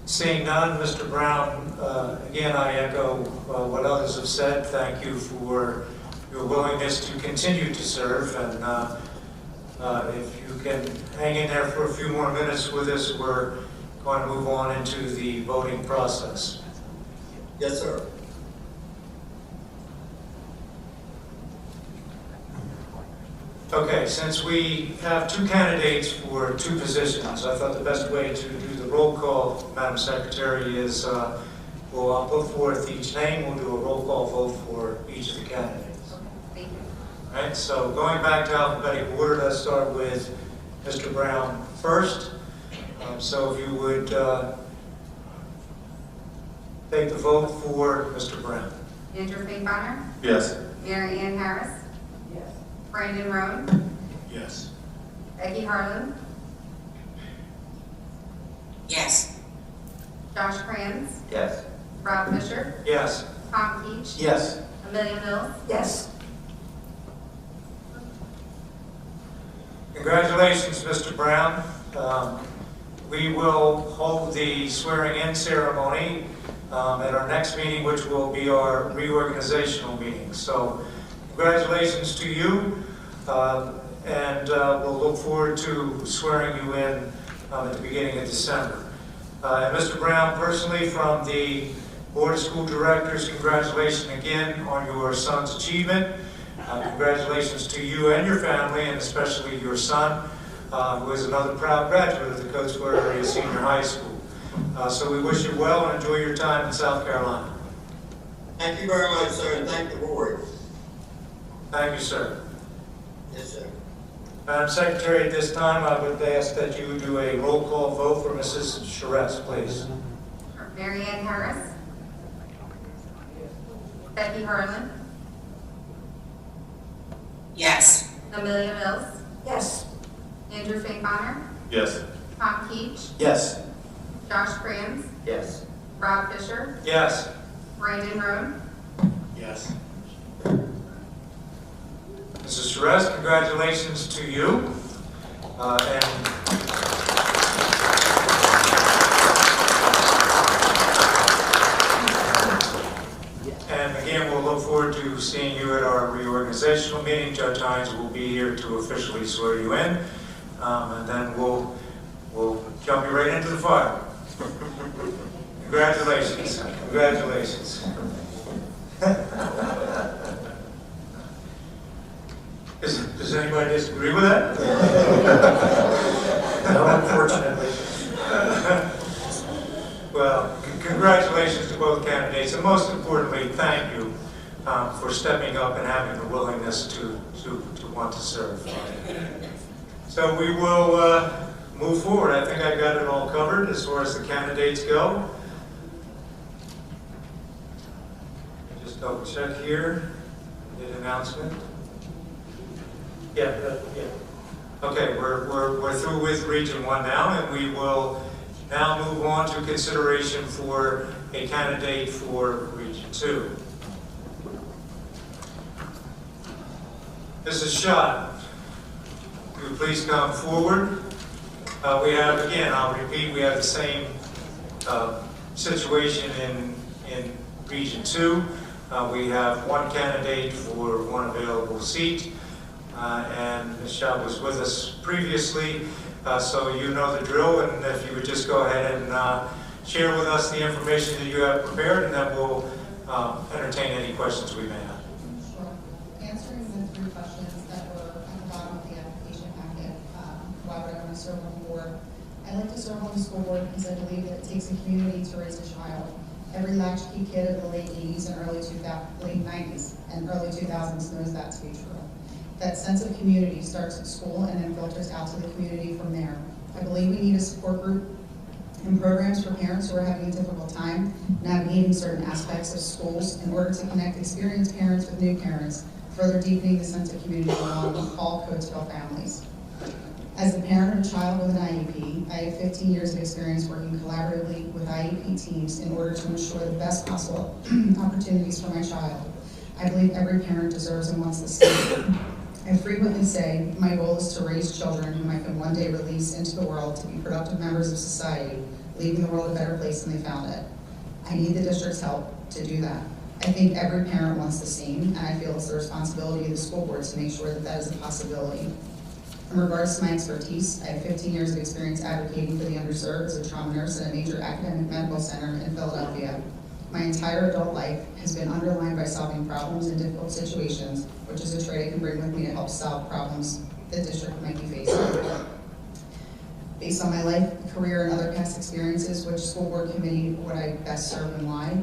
Seeing none, Mr. Brown, again, I echo what others have said. Thank you for your willingness to continue to serve. And if you can hang in there for a few more minutes with us, we're going to move on into the voting process. Yes, sir. Okay, since we have 2 candidates for 2 positions, I thought the best way to do the roll call, Madam Secretary, is I'll put forth each name. We'll do a roll call vote for each of the candidates. Thank you. All right, so going back to alphabetical order, let's start with Mr. Brown first. So if you would take the vote for Mr. Brown. Andrew Bonner, Yes. Mary Ann Harris, Yes. Brandon Roan, Yes. Becky Harlan, Yes. Josh Kranz, Yes. Rob Fisher, Yes. Tom Keach, Yes. Amelia Mills. Yes. Congratulations, Mr. Brown. We will hold the swearing-in ceremony at our next meeting, which will be our reorganizational meeting. So congratulations to you, and we'll look forward to swearing you in at the beginning of December. And Mr. Brown, personally, from the Board of School Directors, congratulations again on your son's achievement. Congratulations to you and your family, and especially your son, who is another proud graduate of the Coatesville Area Senior High School. So we wish you well and enjoy your time in South Carolina. Thank you very much, sir, and thank the board. Thank you, sir. Yes, sir. Madam Secretary, at this time, I would ask that you do a roll call vote for Mrs. Charest, please. Mary Ann Harris. Becky Harlan. Yes. Amelia Mills. Yes. Andrew Finkbonner. Yes. Tom Keach. Yes. Josh Crayons. Yes. Rob Fisher. Yes. Brandon Roan. Yes. Mrs. Charest, congratulations to you. And again, we'll look forward to seeing you at our reorganizational meeting. Judge Hines will be here to officially swear you in, and then we'll jump you right into the fire. Congratulations. Congratulations. Does anybody disagree with that? No, unfortunately. Well, congratulations to both candidates, and most importantly, thank you for stepping up and having the willingness to want to serve. So we will move forward. I think I got it all covered as far as the candidates go. Just double check here. Did announcement. Yeah. Okay, we're through with Region 1 now, and we will now move on to consideration for a candidate for Region 2. Mrs. Schott, will you please come forward? We have, again, I'll repeat, we have the same situation in Region 2. We have one candidate for one available seat, and Ms. Schott was with us previously, so you know the drill, and if you would just go ahead and share with us the information that you have prepared, and then we'll entertain any questions we may have. Sure. Answering the 3 questions that were at the bottom of the application packet, why would I want to serve on the board? I like to serve on the school board because I believe that it takes a community to raise a child. Every latchkey kid of the late 80s and late 90s and early 2000s knows that to be true. That sense of community starts at school and then filters out to the community from there. I believe we need a support group and programs for parents who are having a difficult time navigating certain aspects of schools in order to connect experienced parents with new parents, further deepening the sense of community among all Coatesville families. As a parent of a child with an IEP, I have 15 years of experience working collaboratively with IEP teams in order to ensure the best possible opportunities for my child. I believe every parent deserves and wants the same. I frequently say my goal is to raise children whom I can one day release into the world to be productive members of society, leaving the world a better place than they found it. I need the district's help to do that. I think every parent wants the same, and I feel it's the responsibility of the school board to make sure that that is a possibility. In regards to my expertise, I have 15 years of experience advocating for the underserved as a trauma nurse at a major academic medical center in Philadelphia. My entire adult life has been underlined by solving problems in difficult situations, which is a trait I can bring with me to help solve problems the district might be facing. Based on my life, career, and other past experiences, which school board committee would I best serve and why?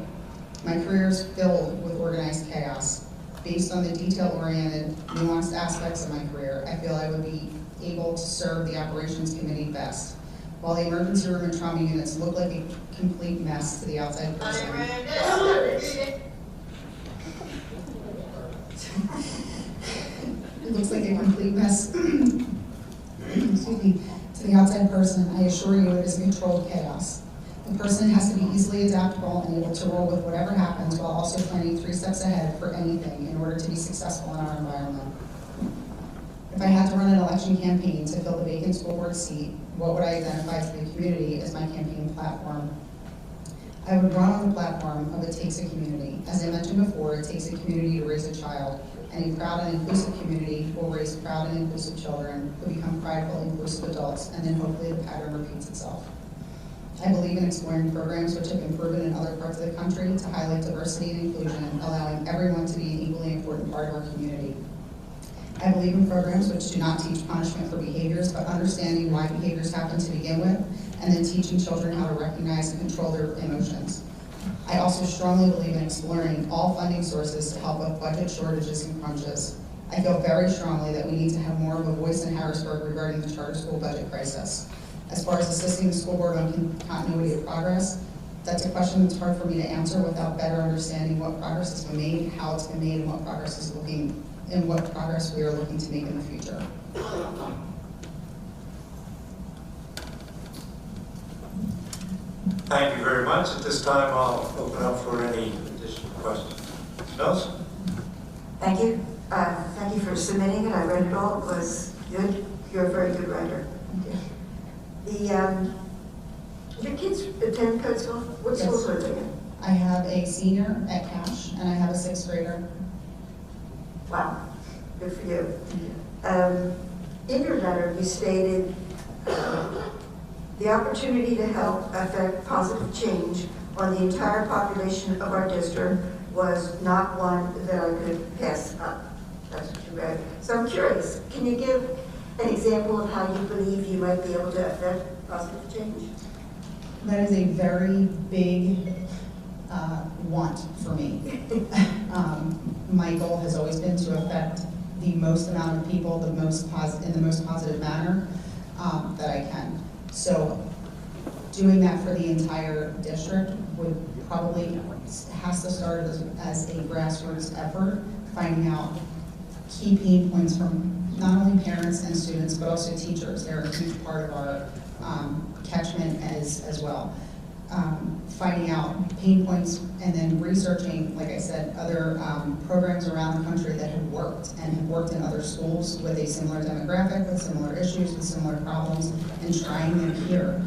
My career is filled with organized chaos. Based on the detail-oriented, nuanced aspects of my career, I feel I would be able to serve the operations committee best. While the emergency room and trauma units look like a complete mess to the outside person. It looks like a complete mess, excuse me, to the outside person. I assure you it is a controlled chaos. The person has to be easily adaptable and able to roll with whatever happens while also planning 3 steps ahead for anything in order to be successful in our environment. If I had to run an election campaign to fill the vacant school board seat, what would I identify to the community as my campaign platform? I would run on the platform of it takes a community. As I mentioned before, it takes a community to raise a child, and a proud and inclusive community will raise proud and inclusive children who become prideful, inclusive adults, and then hopefully the pattern repeats itself. I believe in exploring programs which have been proven in other parts of the country to highlight diversity and inclusion, allowing everyone to be an equally important part of our community. I believe in programs which do not teach punishment for behaviors, but understanding why behaviors happen to begin with, and then teaching children how to recognize and control their emotions. I also strongly believe in exploring all funding sources to help with budget shortages and crunches. I feel very strongly that we need to have more of a voice in Harrisburg regarding the charter school budget crisis. As far as assisting the school board on continuity of progress, that's a question that's hard for me to answer without better understanding what progress has been made, how it's been made, and what progress we are looking to make in the future. Thank you very much. At this time, I'll open up for any additional questions. Ms. Mills? Thank you. Thank you for submitting it. I read it all. It was good. You're a very good writer. Your kids attend code school? What schools are they in? I have a senior at Cash, and I have a 6th grader. Wow, good for you. In your letter, you stated the opportunity to help affect positive change on the entire population of our district was not one that I could pass up. That's what you read. So I'm curious, can you give an example of how you believe you might be able to affect positive change? That is a very big want for me. My goal has always been to affect the most amount of people in the most positive manner that I can. So doing that for the entire district would probably has to start as a grassroots effort, finding out key pain points from not only parents and students, but also teachers. They're a huge part of our catchment as well. Finding out pain points and then researching, like I said, other programs around the country that have worked and have worked in other schools with a similar demographic, with similar issues, with similar problems, and trying them here.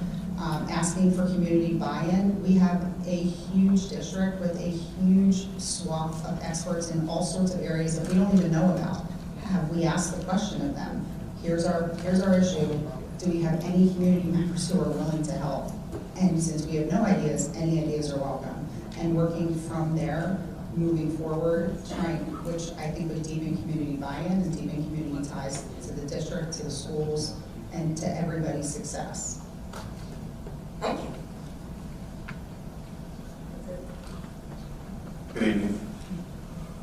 Asking for community buy-in. We have a huge district with a huge swath of experts in all sorts of areas that we don't even know about. Have we asked the question of them? Here's our issue. Do we have any community members who are willing to help? And since we have no ideas, any ideas are welcome. And working from there, moving forward, which I think would deepen community buy-in and deepen community ties to the district, to the schools, and to everybody's success. Thank you. Good evening.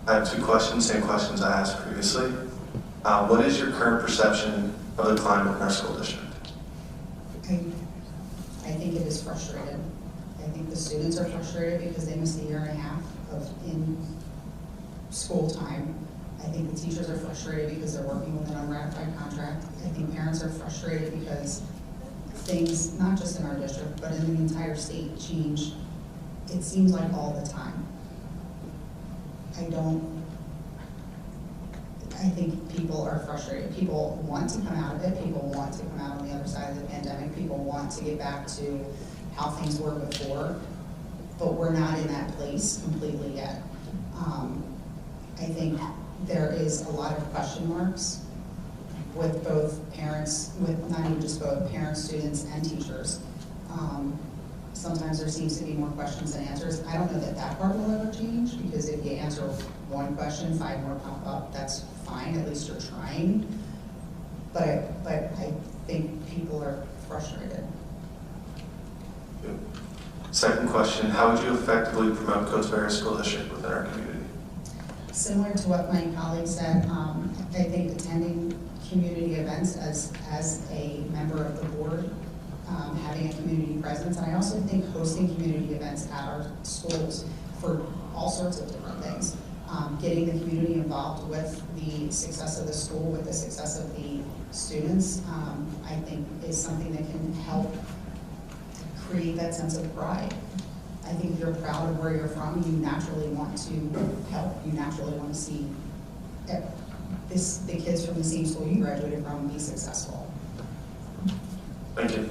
I have 2 questions, same questions I asked previously. What is your current perception of the climate in our school district? I think it is frustrated. I think the students are frustrated because they missed a year and a half of in school time. I think the teachers are frustrated because they're working with an unratified contract. I think parents are frustrated because things, not just in our district, but in the entire state, change, it seems like all the time. I think people are frustrated. People want to come out of it. People want to come out on the other side of the pandemic. People want to get back to how things were before, but we're not in that place completely yet. I think there is a lot of question marks with both parents, with not even just both parents, students, and teachers. Sometimes there seems to be more questions than answers. I don't know that that part will ever change, because if you answer one question, 5 more pop up, that's fine, at least you're trying. But I think people are frustrated. Good. Second question, how would you effectively promote Coates Ferry School District within our community? Similar to what my colleague said, I think attending community events as a member of the board, having a community presence, and I also think hosting community events at our schools for all sorts of different things. Getting the community involved with the success of the school, with the success of the students, I think is something that can help create that sense of pride. I think if you're proud of where you're from, you naturally want to help. You naturally want to see the kids from the same school you graduated from be successful. Thank you.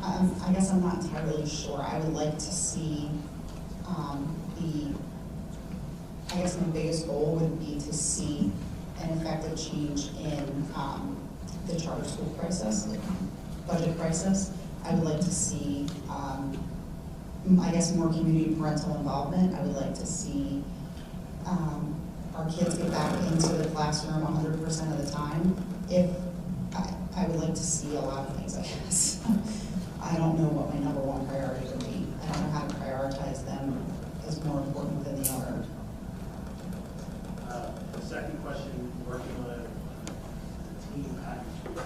I guess I'm not entirely sure. I would like to see I guess my biggest goal would be to see an effective change in the charter school process, budget process. I would like to see, I guess, more community parental involvement. I would like to see our kids get back into the classroom 100% of the time. I would like to see a lot of things, I guess. I don't know what my number one priority would be. I don't know how to prioritize them as more important than the other. The second question, working on a team package,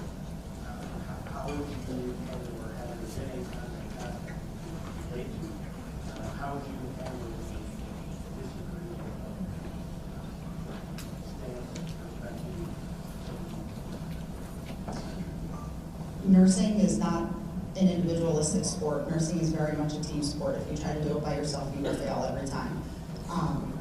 how would you handle, or have there been any kind of path lately, how would you handle the disagreement stance perspective? Nursing is not an individualistic sport. Nursing is very much a team sport. If you try to do it by yourself, you will fail every time.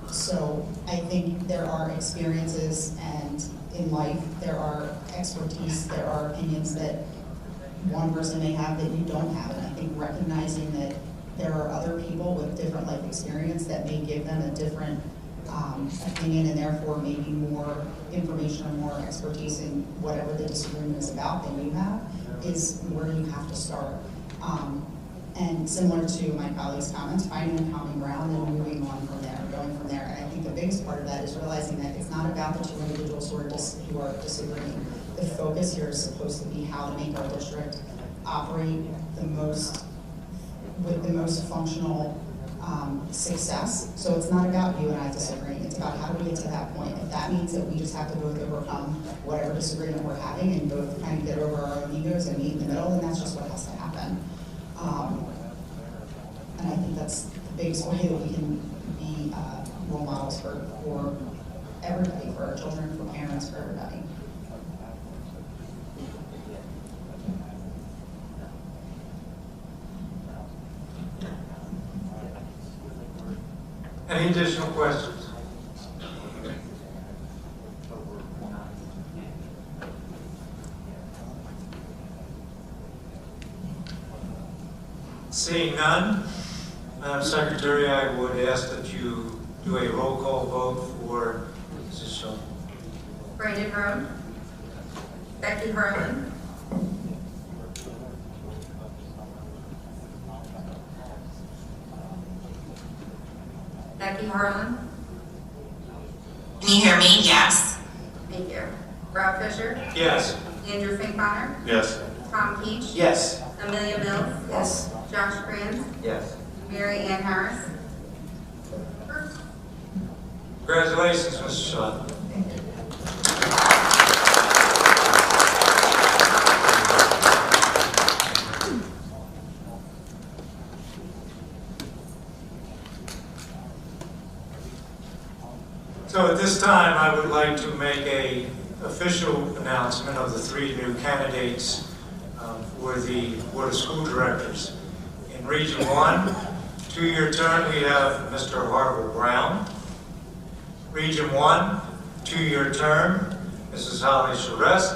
So I think there are experiences, and in life there are expertise, there are opinions that one person may have that you don't have, and I think recognizing that there are other people with different life experience that may give them a different opinion, and therefore maybe more information or more expertise in whatever the disagreement is about than you have, is where you have to start. And similar to my colleague's comments, finding a common ground and moving on from there, going from there. And I think the biggest part of that is realizing that it's not about the two individuals who are disagreeing. The focus here is supposed to be how to make our district operate with the most functional success. So it's not about you and I disagreeing. It's about how do we get to that point. If that means that we just have to both overcome whatever disagreement we're having and both kind of get over our own egos and meet in the middle, then that's just what has to happen. And I think that's the biggest way that we can be role models for everybody, for our children, for parents, for everybody. Any additional questions? Seeing none, Madam Secretary, I would ask that you do a roll call vote for Mrs. Shaw. Brandon Roan. Becky Harlan. Becky Harlan. Can you hear me? Yes. Thank you. Rob Fisher. Yes. Andrew Finkbeiner. Yes. Tom Keach. Yes. Amelia Mills. Yes. Josh Kranz. Yes. Mary Ann Harris. Congratulations, Mrs. Shaw. So at this time, I would like to make an official announcement of the 3 new candidates for the Board of School Directors. In Region 1, 2-year term, we have Mr. Harville Brown. Region 1, 2-year term, Mrs. Holly Charest.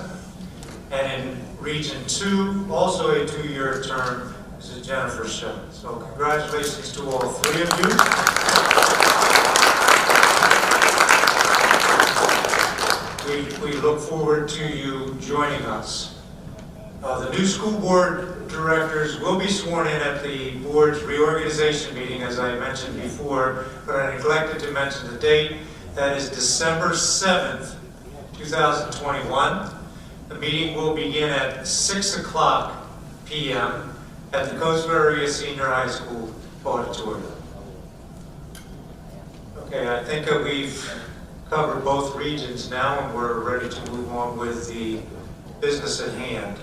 And in Region 2, also a 2-year term, Mrs. Jennifer Shepard. So congratulations to all 3 of you. We look forward to you joining us. The new school board directors will be sworn in at the board's reorganization meeting, as I mentioned before, but I neglected to mention the date. That is December 7th, 2021. The meeting will begin at 6:00 p.m. at the Coastal Area Senior High School auditorium. Okay, I think that we've covered both regions now, and we're ready to move on with the business at hand.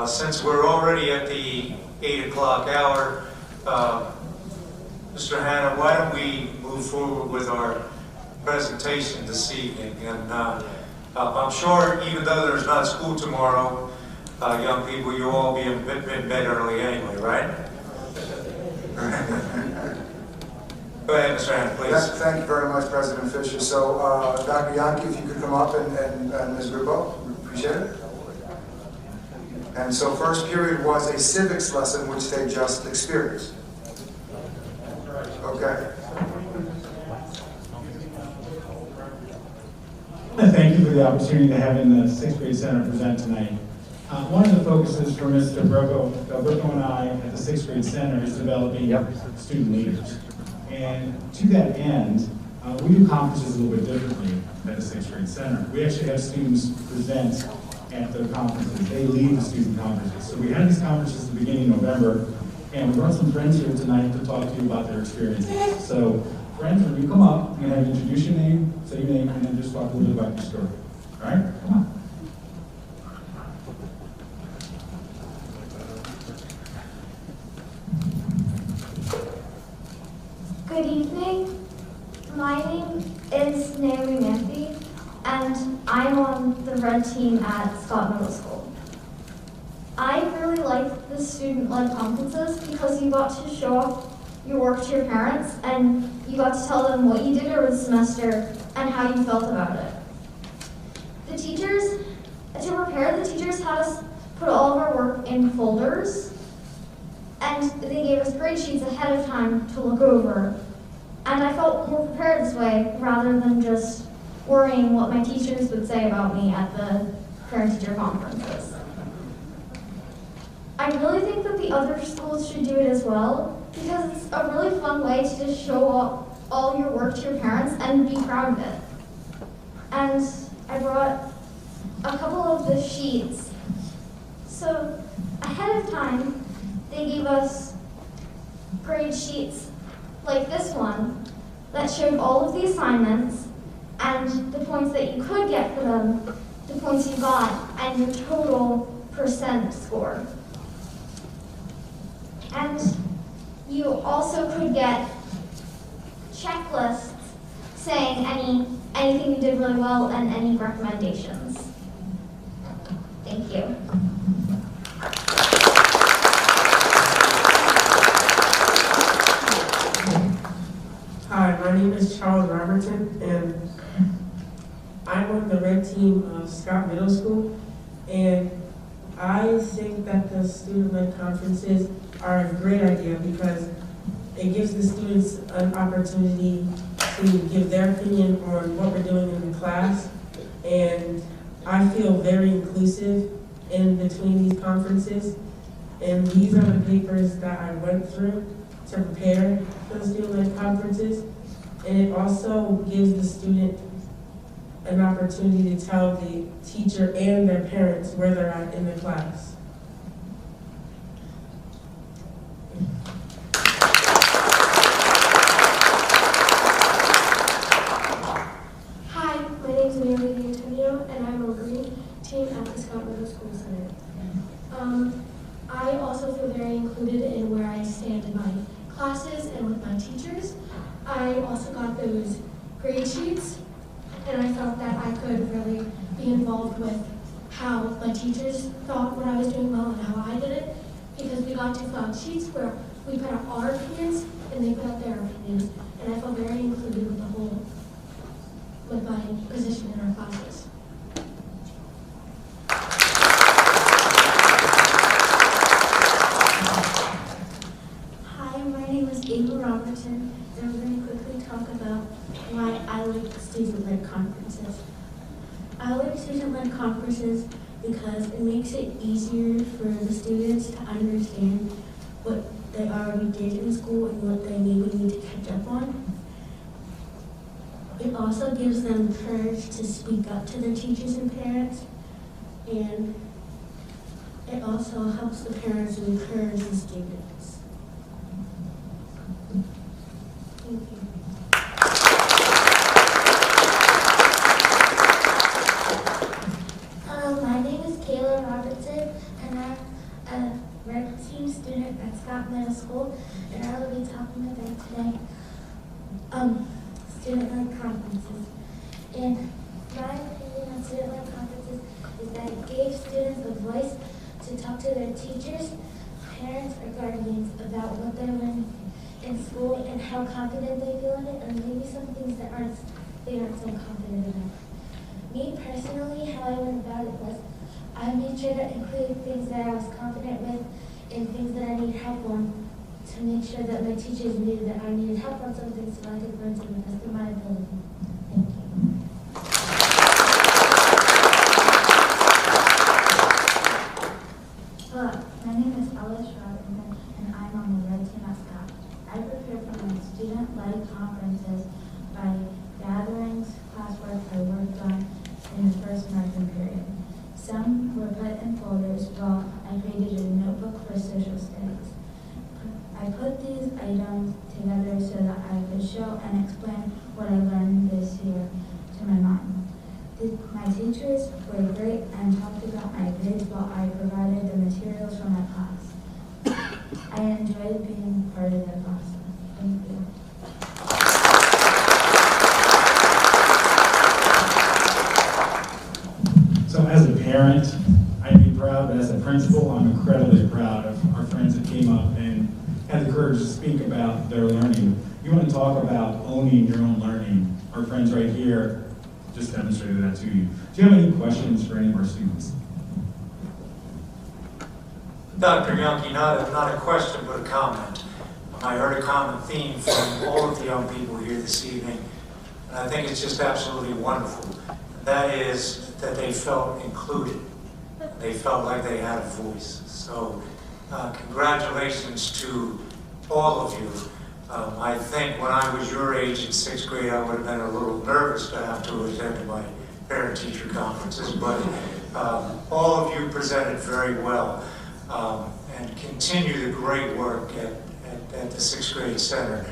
Since we're already at the 8 o'clock hour, Mr. Hanna, why don't we move forward with our presentation this evening? And I'm sure, even though there's not school tomorrow, young people, you'll all be in bed early anyway, right? Go ahead, Mr. Hanna, please. Thank you very much, President Fisher. So, Dr. Yankee, if you could come up, and Ms. Grubo, appreciate it. And so first period was a civics lesson, which they just experienced. Okay. Thank you for the opportunity to have in the 6th grade center present tonight. One of the focuses for Mr. Brocco and I at the 6th grade center is developing student leaders. And to that end, we do conferences a little bit differently at the 6th grade center. We actually have students present at the conferences. They lead the student conferences. So we had these conferences at the beginning of November, and we brought some friends here tonight to talk to you about their experiences. So friends, when you come up, I'm going to have you introduce your name, say your name, and then just talk a little bit about your story. All right? Come on. Good evening. My name is Naomi Matthew, and I'm on the red team at Scott Middle School. I really like the student-led conferences because you got to show off your work to your parents, and you got to tell them what you did over the semester and how you felt about it. The teachers, to prepare, the teachers had us put all of our work in folders, and they gave us grade sheets ahead of time to look over. And I felt more prepared this way rather than just worrying what my teachers would say about me at the parent-teacher conferences. I really think that the other schools should do it as well, because it's a really fun way to just show off all your work to your parents and be proud of it. And I brought a couple of the sheets. So ahead of time, they gave us grade sheets like this one that showed all of the assignments and the points that you could get for them, the points you got, and your total percent score. And you also could get checklists saying anything you did really well and any recommendations. Thank you. Hi, my name is Charles Robertson, and I'm on the red team of Scott Middle School, and I think that the student-led conferences are a great idea because it gives the students an opportunity to give their opinion on what we're doing in the class, and I feel very inclusive in between these conferences, and these are the papers that I went through to prepare for the student-led conferences, and it also gives the student an opportunity to tell the teacher and their parents where they're at in the class. Hi, my name is Amelia Antonio, and I'm on green team at the Scott Middle School Center. I also feel very included in where I stand in my classes and with my teachers. I also got those grade sheets, and I felt that I could really be involved with how my teachers thought what I was doing well and how I did it, because we got to fill out sheets where we put out our opinions and they put out their opinions, and I felt very included with my position in our classes. Hi, my name is Ava Robertson, and I'm going to quickly talk about why I like student-led conferences. I like student-led conferences because it makes it easier for the students to understand what they already did in school and what they maybe need to catch up on. It also gives them courage to speak up to their teachers and parents, and it also helps the parents encourage the students. Thank you. My name is Kayla Robertson, and I'm a red team student at Scott Middle School, and I will be talking about today student-led conferences. And my opinion on student-led conferences is that it gave students a voice to talk to their teachers, parents, or guardians about what they're learning in school and how confident they feel in it, and maybe some things that they aren't so confident about. Me personally, how I went about it was I made sure to include things that I was confident with and things that I need help on to make sure that my teachers knew that I needed help on some things so I could learn to the best of my ability. Thank you. Hello, my name is Alice Robinson, and I'm on the Red Team at Scott. I prepare for my student-led conferences by gatherings, classwork I worked on in the first American period. Some were put in folders while I created a notebook for social studies. I put these items together so that I could show and explain what I learned this year to my mom. My teachers were great and talked about my grades while I provided the materials for my class. I enjoyed being part of that process. Thank you. So as a parent, I'd be proud, but as a principal, I'm incredibly proud of our friends that came up and had the courage to speak about their learning. You want to talk about owning your own learning. Our friends right here just demonstrated that to you. Do you have any questions for any of our students? Dr. Youngke, not a question, but a comment. I heard a common theme from all of the young people here this evening, and I think it's just absolutely wonderful. And that is that they felt included. They felt like they had a voice. So congratulations to all of you. I think when I was your age in 6th grade, I would have been a little nervous to have to attend my parent-teacher conferences, but all of you presented very well and continue the great work at the 6th grade center.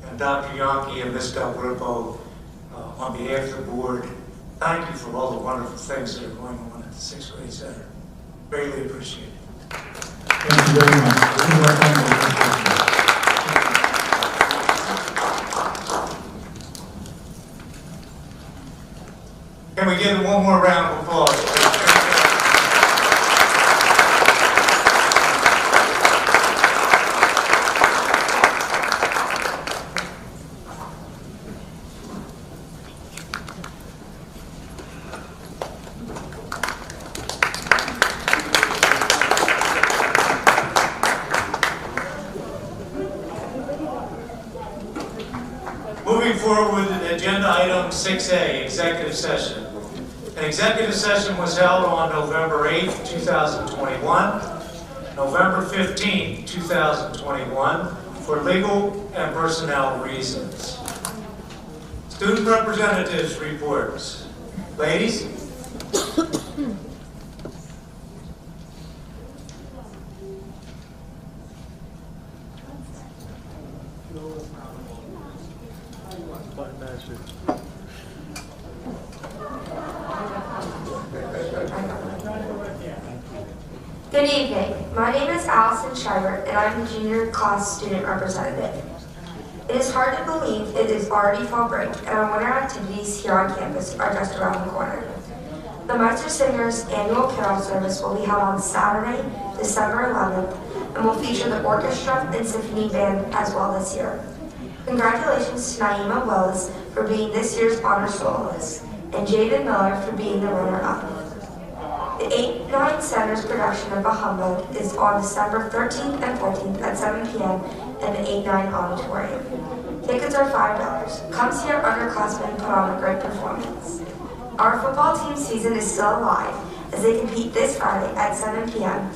And Dr. Youngke and Ms. Del Grupo, on behalf of the board, thank you for all the wonderful things that are going on at the 6th grade center. Greatly appreciate it. Thank you very much. This is our time. Can we give them one more round of applause? Moving forward with agenda item 6A, executive session. An executive session was held on November 8th, 2021, November 15th, 2021, for legal and personnel reasons. Student representatives reports. Ladies? Good evening. My name is Allison Schreiber, and I'm the junior class student representative. It is hard to believe it is already fall break, and our winter activities here on campus are just around the corner. The Meister Singers annual kickoff service will be held on Saturday, December 11th, and will feature the orchestra and symphony band as well this year. Congratulations to Naima Willis for being this year's honor soloist, and Jaden Miller for being the runner-up. The 8-9 Center's production of A Humbug is on December 13th and 14th at 7 p.m. in the 8-9 auditorium. Tickets are $5. Come see our underclassmen put on a great performance. Our football team season is still alive as they compete this Friday at 7 p.m.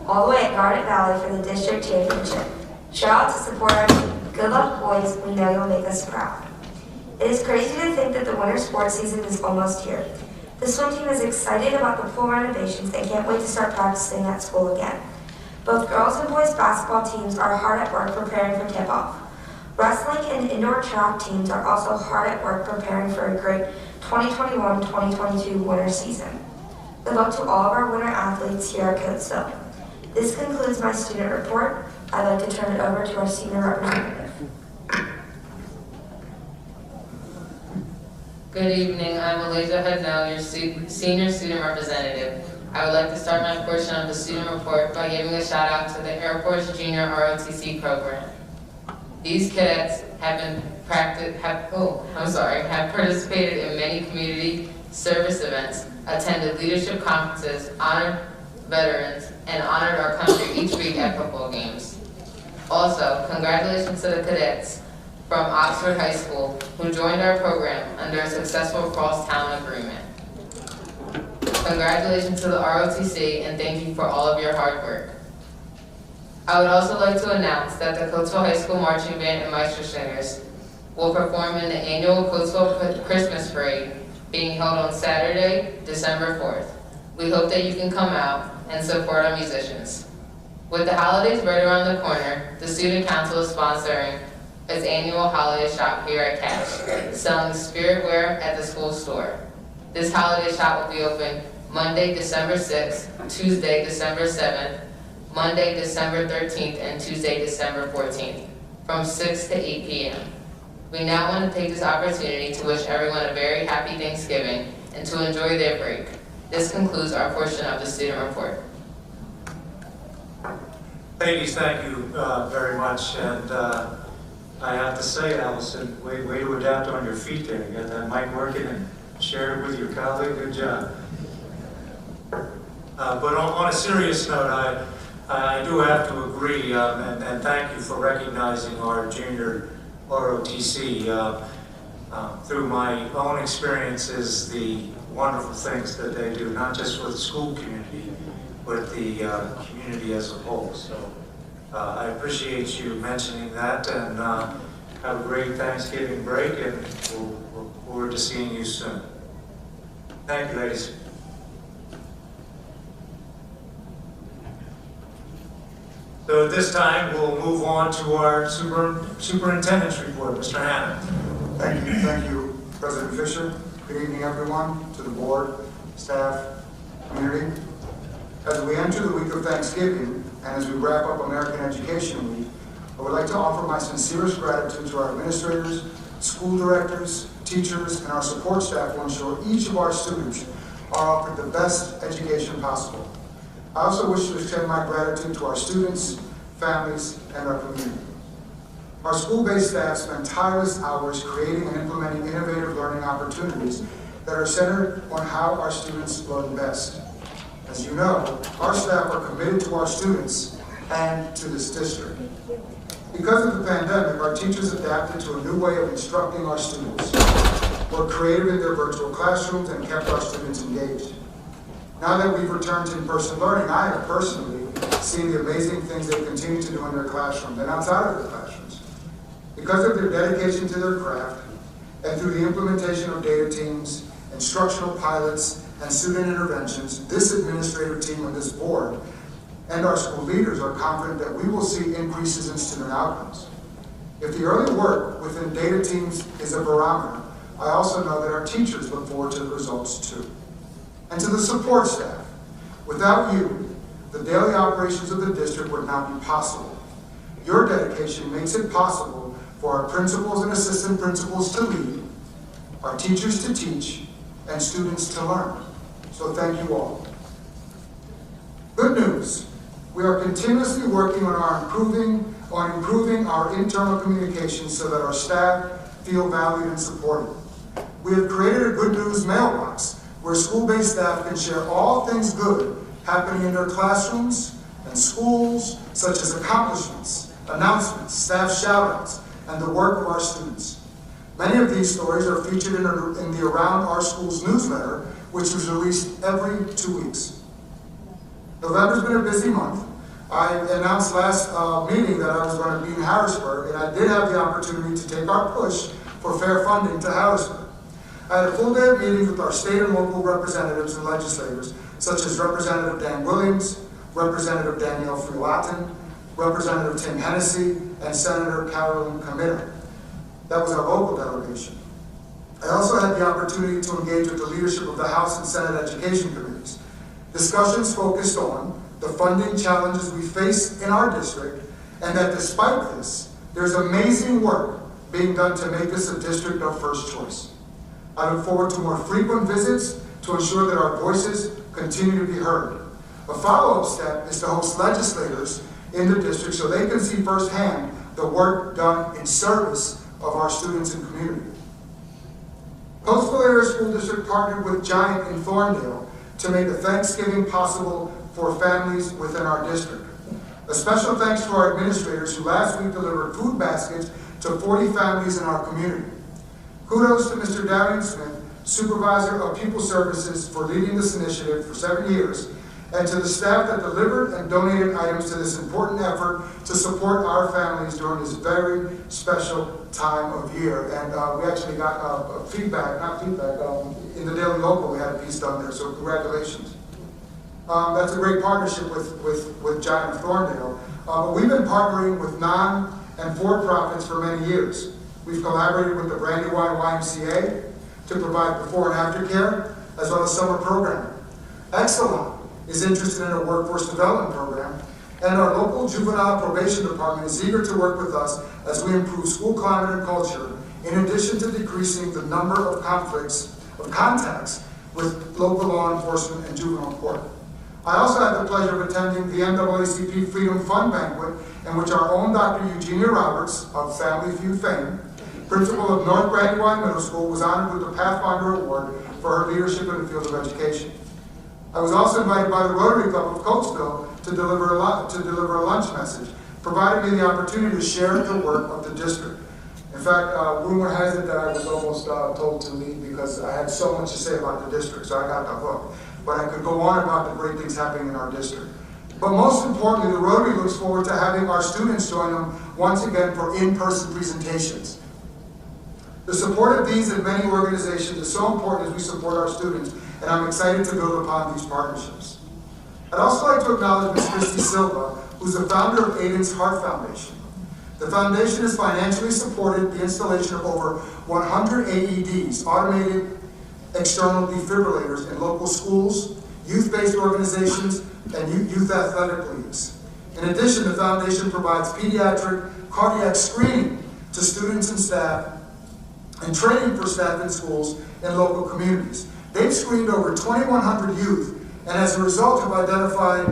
all the way at Garnet Valley for the district championship. Shout out to support our team. Good luck, boys. We know you'll make us proud. It is crazy to think that the winter sports season is almost here. The swim team is excited about the pool renovations and can't wait to start practicing at school again. Both girls and boys basketball teams are hard at work preparing for tip-off. Wrestling and indoor track teams are also hard at work preparing for a great 2021-2022 winter season. Good luck to all of our winter athletes here at Coatesville. This concludes my student report. I'd like to turn it over to our senior representative. Good evening, I'm Aliza Hadnell, your senior student representative. I would like to start my portion of the student report by giving a shout out to the Air Force Junior ROTC program. These cadets have participated in many community service events, attended leadership conferences, honored veterans, and honored our country each week at football games. Also, congratulations to the cadets from Oxford High School who joined our program under a successful cross-town agreement. Congratulations to the ROTC and thank you for all of your hard work. I would also like to announce that the Coatesville High School Marching Band and Maestro Singers will perform in the annual Coatesville Christmas Parade being held on Saturday, December 4th. We hope that you can come out and support our musicians. With the holidays right around the corner, the Student Council is sponsoring its annual holiday shop here at CASD, selling spirit wear at the school store. This holiday shop will be open Monday, December 6th, Tuesday, December 7th, Monday, December 13th, and Tuesday, December 14th, from 6 to 8 p.m. We now want to take this opportunity to wish everyone a very happy Thanksgiving and to enjoy their break. This concludes our portion of the student report. Ladies, thank you very much. And I have to say, Allison, way to adapt on your feet there. You got that mic working and share it with your colleague. Good job. But on a serious note, I do have to agree and thank you for recognizing our junior ROTC. Through my own experiences, the wonderful things that they do, not just for the school community, but the community as a whole. So I appreciate you mentioning that, and have a great Thanksgiving break, and we'll look forward to seeing you soon. Thank you, ladies. So at this time, we'll move on to our superintendent's report. Mr. Hanna. Thank you, President Fisher. Good evening, everyone, to the board, staff, community. As we enter the week of Thanksgiving, and as we wrap up American Education Week, I would like to offer my sincerest gratitude to our administrators, school directors, teachers, and our support staff to ensure each of our students are offered the best education possible. I also wish to extend my gratitude to our students, families, and our community. Our school-based staff spend tireless hours creating and implementing innovative learning opportunities that are centered on how our students learn best. As you know, our staff are committed to our students and to this district. Because of the pandemic, our teachers adapted to a new way of instructing our students, were creative in their virtual classrooms, and kept our students engaged. Now that we've returned to in-person learning, I have personally seen the amazing things they continue to do in their classrooms and outside of their classrooms. Because of their dedication to their craft, and through the implementation of data teams, instructional pilots, and student interventions, this administrative team and this board and our school leaders are confident that we will see increases in student outcomes. If the early work within data teams is a barometer, I also know that our teachers look forward to the results too. And to the support staff, without you, the daily operations of the district would not be possible. Your dedication makes it possible for our principals and assistant principals to lead, our teachers to teach, and students to learn. So thank you all. Good news, we are continuously working on improving our internal communications so that our staff feel valued and supported. We have created a good news mailbox where school-based staff can share all things good happening in their classrooms and schools, such as accomplishments, announcements, staff shout-outs, and the work of our students. Many of these stories are featured in the Around Our Schools newsletter, which is released every 2 weeks. November's been a busy month. I announced last meeting that I was going to be in Harrisburg, and I did have the opportunity to take our push for fair funding to Harrisburg. I had a full day of meetings with our state and local representatives and legislators, such as Representative Dan Williams, Representative Danielle Frilatin, Representative Tim Hennessy, and Senator Carolyn Committer. That was our local delegation. I also had the opportunity to engage with the leadership of the House and Senate Education Committees. Discussions focused on the funding challenges we face in our district, and that despite this, there's amazing work being done to make this a district of first choice. I look forward to more frequent visits to ensure that our voices continue to be heard. A follow-up step is to host legislators in the district so they can see firsthand the work done in service of our students and community. Coatesville Area School District partnered with Giant in Thorndale to make a Thanksgiving possible for families within our district. A special thanks to our administrators who last week delivered food baskets to 40 families in our community. Kudos to Mr. Darian Smith, Supervisor of Pupil Services, for leading this initiative for 7 years, and to the staff that delivered and donated items to this important effort to support our families during this very special time of year. And we actually got feedback, in the Daily Local we had a piece done there, so congratulations. That's a great partnership with Giant of Thorndale. But we've been partnering with non- and for-profits for many years. We've collaborated with the Brandywine YMCA to provide before and after care, as well as summer programming. Exelon is interested in a workforce development program, and our local juvenile probation department is eager to work with us as we improve school climate and culture, in addition to decreasing the number of contacts with local law enforcement and juvenile court. I also had the pleasure of attending the NAACP Freedom Fund Banquet, in which our own Dr. Eugenia Roberts, of Family Feud fame, principal of North Brandywine Middle School, was honored with the Pathfinder Award for her leadership in the field of education. I was also invited by the Rotary Club of Coatesville to deliver a lunch message, providing me the opportunity to share the work of the district. In fact, rumor has it that I was almost told to leave because I had so much to say about the district, so I got the hook. But I could go on about the great things happening in our district. But most importantly, the Rotary looks forward to having our students join them once again for in-person presentations. The support of these and many organizations is so important as we support our students, and I'm excited to build upon these partnerships. I'd also like to acknowledge Ms. Christy Silva, who's the founder of Aiden's Heart Foundation. The foundation has financially supported the installation of over 100 AEDs, automated external defibrillators, in local schools, youth-based organizations, and youth athletic leagues. In addition, the foundation provides pediatric cardiac screening to students and staff, and training for staff in schools and local communities. They've screened over 2,100 youth, and as a result have identified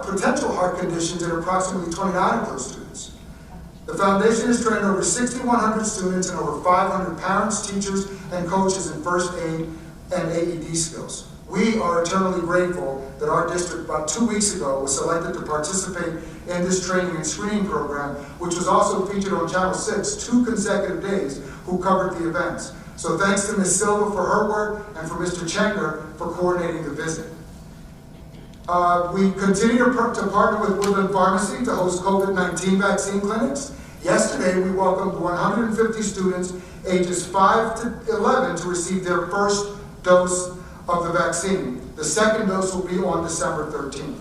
potential heart conditions in approximately 29 of those students. The foundation has trained over 6,100 students and over 500 parents, teachers, and coaches in first aid and AED skills. We are eternally grateful that our district about 2 weeks ago was selected to participate in this training and screening program, which was also featured on Channel 6 2 consecutive days, who covered the events. So thanks to Ms. Silva for her work and for Mr. Chenger for coordinating the visit. We continue to partner with Woodland Pharmacy to host COVID-19 vaccine clinics. Yesterday, we welcomed 150 students ages 5 to 11 to receive their first dose of the vaccine. The second dose will be on December 13th.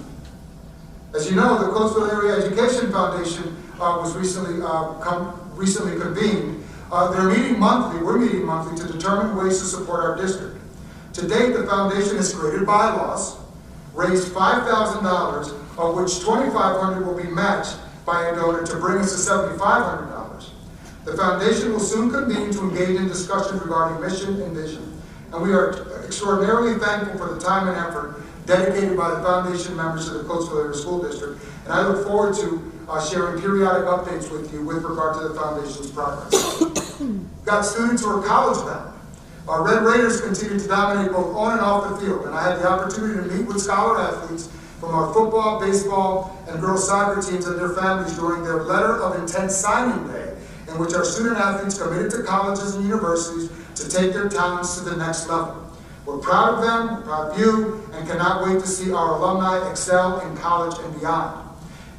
As you know, the Coatesville Area Education Foundation was recently convened. We're meeting monthly to determine ways to support our district. To date, the foundation has created bylaws, raised $5,000, of which $2,500 will be matched by a donor to bring us to $7,500. The foundation will soon convene to engage in discussions regarding mission and vision. And we are extraordinarily thankful for the time and effort dedicated by the foundation members of the Coatesville Area School District. And I look forward to sharing periodic updates with you with regard to the foundation's progress. We've got students who are college bound. Our Red Raiders continue to dominate both on and off the field. And I had the opportunity to meet with scholar athletes from our football, baseball, and girls soccer teams and their families during their letter of intent signing day, in which our student athletes committed to colleges and universities to take their talents to the next level. We're proud of them, we're proud of you, and cannot wait to see our alumni excel in college and beyond.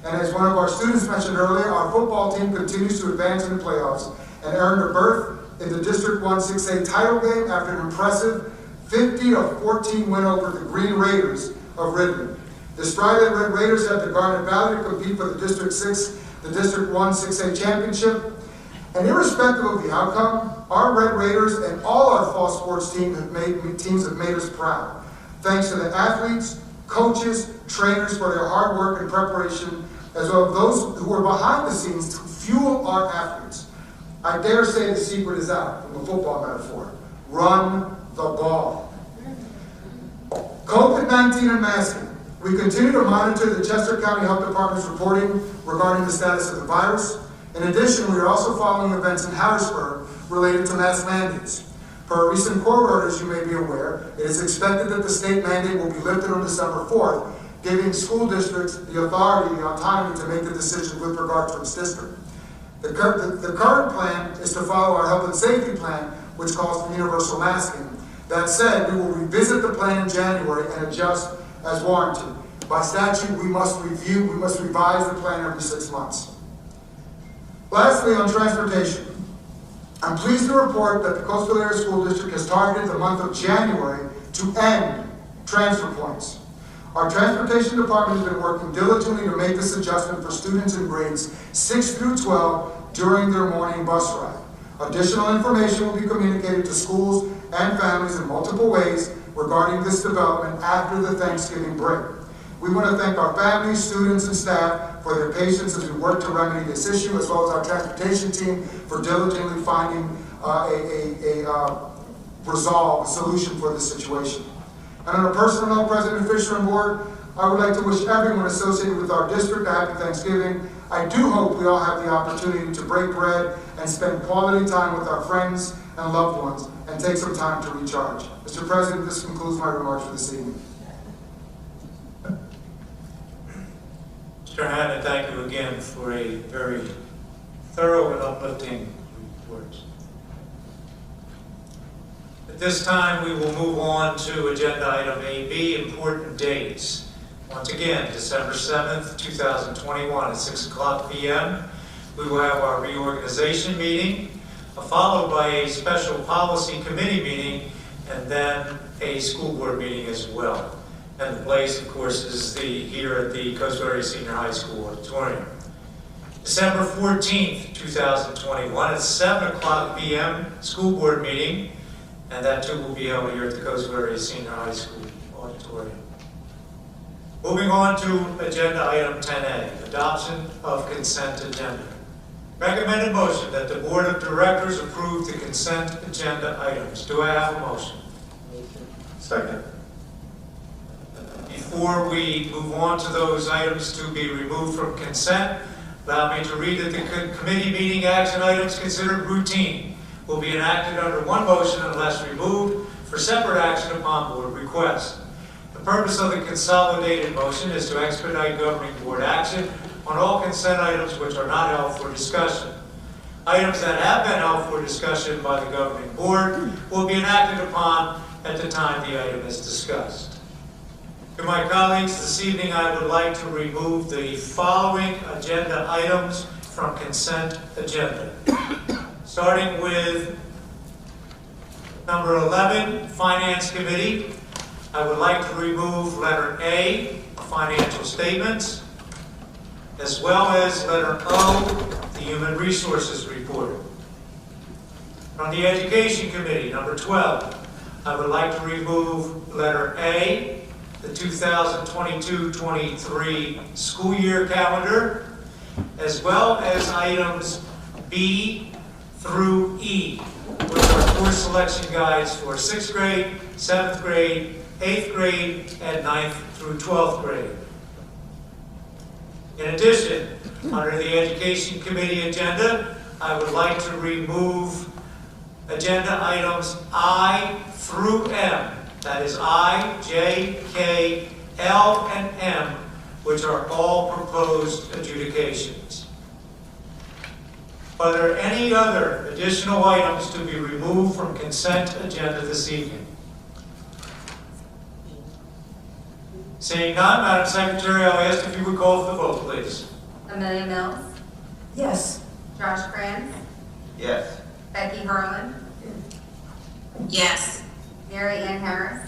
And as one of our students mentioned earlier, our football team continues to advance in the playoffs and earned a berth in the District 1 6A title game after an impressive 50-14 win over the Green Raiders of Ridley. This Friday, Red Raiders head to Garnet Valley to compete for the District 1 6A championship. And irrespective of the outcome, our Red Raiders and all our fall sports teams have made us proud. Thanks to the athletes, coaches, trainers for their hard work and preparation, as well as those who are behind the scenes to fuel our athletes. I dare say the secret is out from the football metaphor. Run the ball. COVID-19 and masking. We continue to monitor the Chester County Health Department's reporting regarding the status of the virus. In addition, we are also following events in Harrisburg, related to mask mandates. Per recent court orders, you may be aware, it is expected that the state mandate will be lifted on December 4th, giving school districts the authority, the autonomy to make the decision with regard to its district. The current plan is to follow our health and safety plan, which calls for universal masking. That said, we will revisit the plan in January and adjust as warranted. By statute, we must revise the plan every 6 months. Lastly, on transportation, I'm pleased to report that the Coastal Area School District has targeted the month of January to end transfer points. Our transportation department has been working diligently to make this adjustment for students in grades 6 through 12 during their morning bus ride. Additional information will be communicated to schools and families in multiple ways regarding this development after the Thanksgiving break. We want to thank our families, students, and staff for their patience as we work to remedy this issue, as well as our transportation team for diligently finding a solution for this situation. And on a personal note, President Fisher and Board, I would like to wish everyone associated with our district a happy Thanksgiving. I do hope we all have the opportunity to break bread and spend quality time with our friends and loved ones and take some time to recharge. Mr. President, this concludes my remarks for this evening. Mr. Hannon, thank you again for a very thorough and uplifting report. At this time, we will move on to agenda item AB, important dates. Once again, December 7th, 2021 at 6 o'clock p.m. We will have our reorganization meeting, followed by a special policy committee meeting, and then a school board meeting as well. And the place, of course, is here at the Coastal Area Senior High School auditorium. December 14th, 2021 at 7 o'clock p.m. school board meeting, and that too will be held here at the Coastal Area Senior High School auditorium. Moving on to agenda item 10A, adoption of consent agenda. Recommended motion that the Board of Directors approve the consent agenda items. Do I have a motion? Second. Before we move on to those items to be removed from consent, allow me to read that the committee meeting action items considered routine will be enacted under one motion unless removed for separate action upon board request. The purpose of the consolidated motion is to expedite governing board action on all consent items which are not held for discussion. Items that have been held for discussion by the governing board will be enacted upon at the time the item is discussed. To my colleagues, this evening I would like to remove the following agenda items from consent agenda. Starting with number 11, Finance Committee. I would like to remove letter A, financial statements, as well as letter O, the Human Resources Report. From the Education Committee, number 12, I would like to remove letter A, the 2022-23 school year calendar, as well as items B through E, which are course selection guides for 6th grade, 7th grade, 8th grade, and 9th through 12th grade. In addition, under the Education Committee agenda, I would like to remove agenda items I through M. That is I, J, K, L, and M, which are all proposed adjudications. Are there any other additional items to be removed from consent agenda this evening? Seeing none, Madam Secretary, I'll ask if you would call for the vote, please. Amelia Mills, Yes. Josh Grant, Yes. Becky Harlan, Yes. Mary Ann Harris,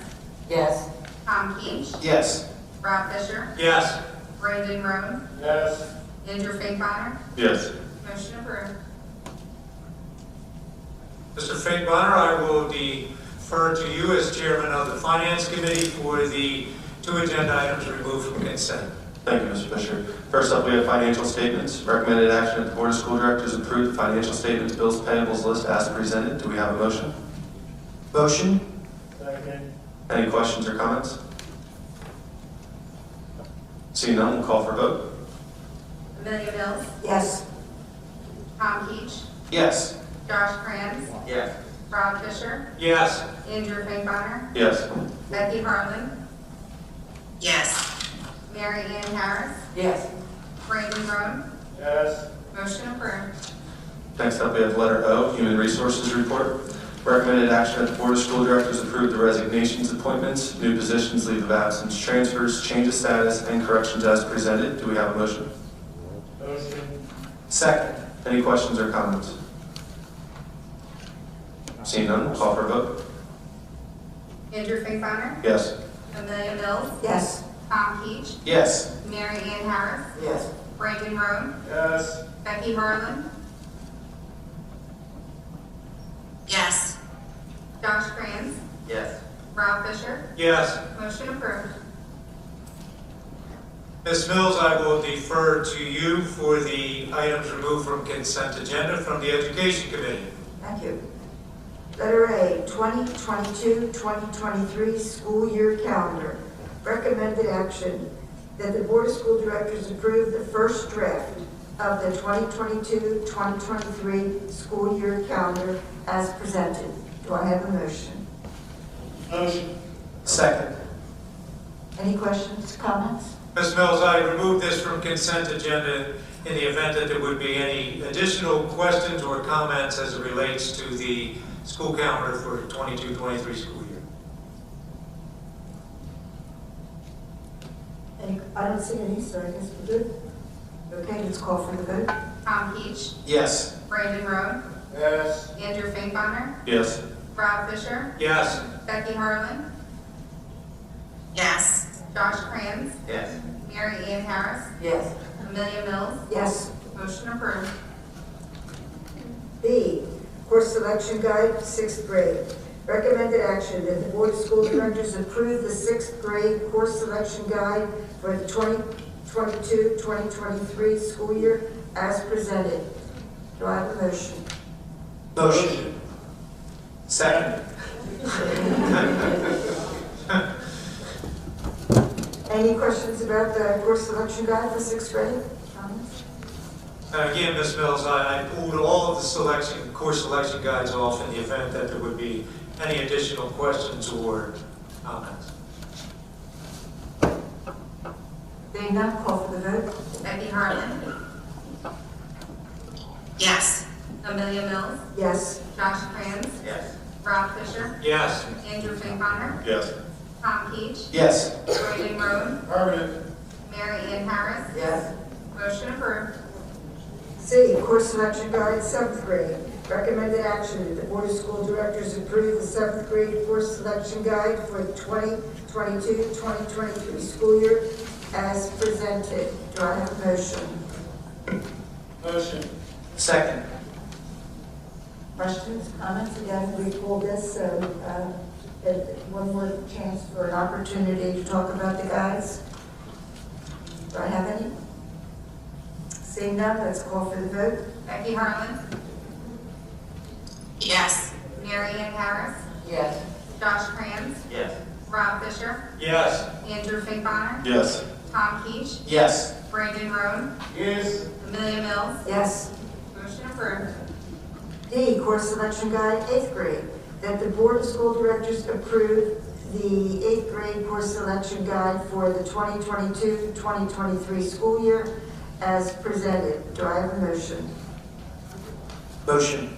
Yes. Tom Keach, Yes. Rob Fisher, Yes. Brandon Roan, Yes. Andrew Finkbeiner, Yes. motion approved. Mr. Finkbeiner, I will defer to you as chairman of the Finance Committee for the two agenda items removed from consent. Thank you, Mr. Fisher. First up, we have financial statements. Recommended action that the Board of School Directors approve the financial statements, bills, payables list as presented. Do we have a motion? Motion? Second. Any questions or comments? Seeing none, we'll call for vote. Amelia Mills, Yes. Tom Keach, Yes. Josh Kranz, Yes. Rob Fisher, Yes. Andrew Finkbeiner, Yes. Becky Harlan, Yes. Mary Ann Harris, Yes. Brandon Roan, Yes. motion approved. Next up, we have letter O, Human Resources Report. Recommended action that the Board of School Directors approve the resignations, appointments, new positions, leave of absence, transfers, change of status, and corrections as presented. Do we have a motion? Motion. Second. Any questions or comments? Seeing none, call for a vote. Andrew Finkbeiner, Yes. Amelia Mills, Yes. Tom Keach, Yes. Mary Ann Harris, Yes. Brandon Roan, Yes. Becky Harlan, Yes. Josh Kranz, Yes. Rob Fisher, Yes. motion approved. Ms. Mills, I will defer to you for the items removed from consent agenda from the Education Committee. Thank you. Letter A, 2022-2023 school year calendar. Recommended action that the Board of School Directors approve the first draft of the 2022-2023 school year calendar as presented. Do I have a motion? Motion. Second. Any questions, comments? Ms. Mills, I remove this from consent agenda in the event that there would be any additional questions or comments as it relates to the school calendar for 22-23 school year. I don't see any, so I guess we're good. Okay, let's call for the vote. Tom Keach, Yes. Brandon Roan, Yes. Andrew Finkbeiner, Yes. Rob Fisher, Yes. Becky Harlan, Yes. Josh Kranz, Yes. Mary Ann Harris, Yes. Amelia Mills, Yes. motion approved. B, course selection guide, 6th grade. Recommended action that the Board of School Directors approve the 6th grade course selection guide for the 2022-2023 school year as presented. Do I have a motion? Motion. Second. Any questions about the course selection guide for 6th grade? Comments? Again, Ms. Mills, I pulled all of the course selection guides off in the event that there would be any additional questions or comments. Being none, call for the vote. Becky Harlan, Yes. Amelia Mills, Yes. Josh Kranz, Yes. Rob Fisher, Yes. Andrew Finkbeiner, Yes. Tom Keach, Yes. Brandon Roan, Affirmative. Mary Ann Harris, Yes. motion approved. C, course selection guide, 7th grade. Recommended action that the Board of School Directors approve the 7th grade course selection guide for the 2022-2023 school year as presented. Do I have a motion? Motion. Second. Questions, comments? Again, we pulled this, so one more chance for an opportunity to talk about the guides. Do I have any? Seeing none, let's call for the vote. Becky Harlan, Yes. Mary Ann Harris, Yes. Josh Kranz, Yes. Rob Fisher, Yes. Andrew Finkbeiner, Yes. Tom Keach, Yes. Brandon Roan, Yes. Amelia Mills, Yes. motion approved. D, course selection guide, 8th grade. That the Board of School Directors approve the 8th grade course selection guide for the 2022-2023 school year as presented. Do I have a motion? Motion.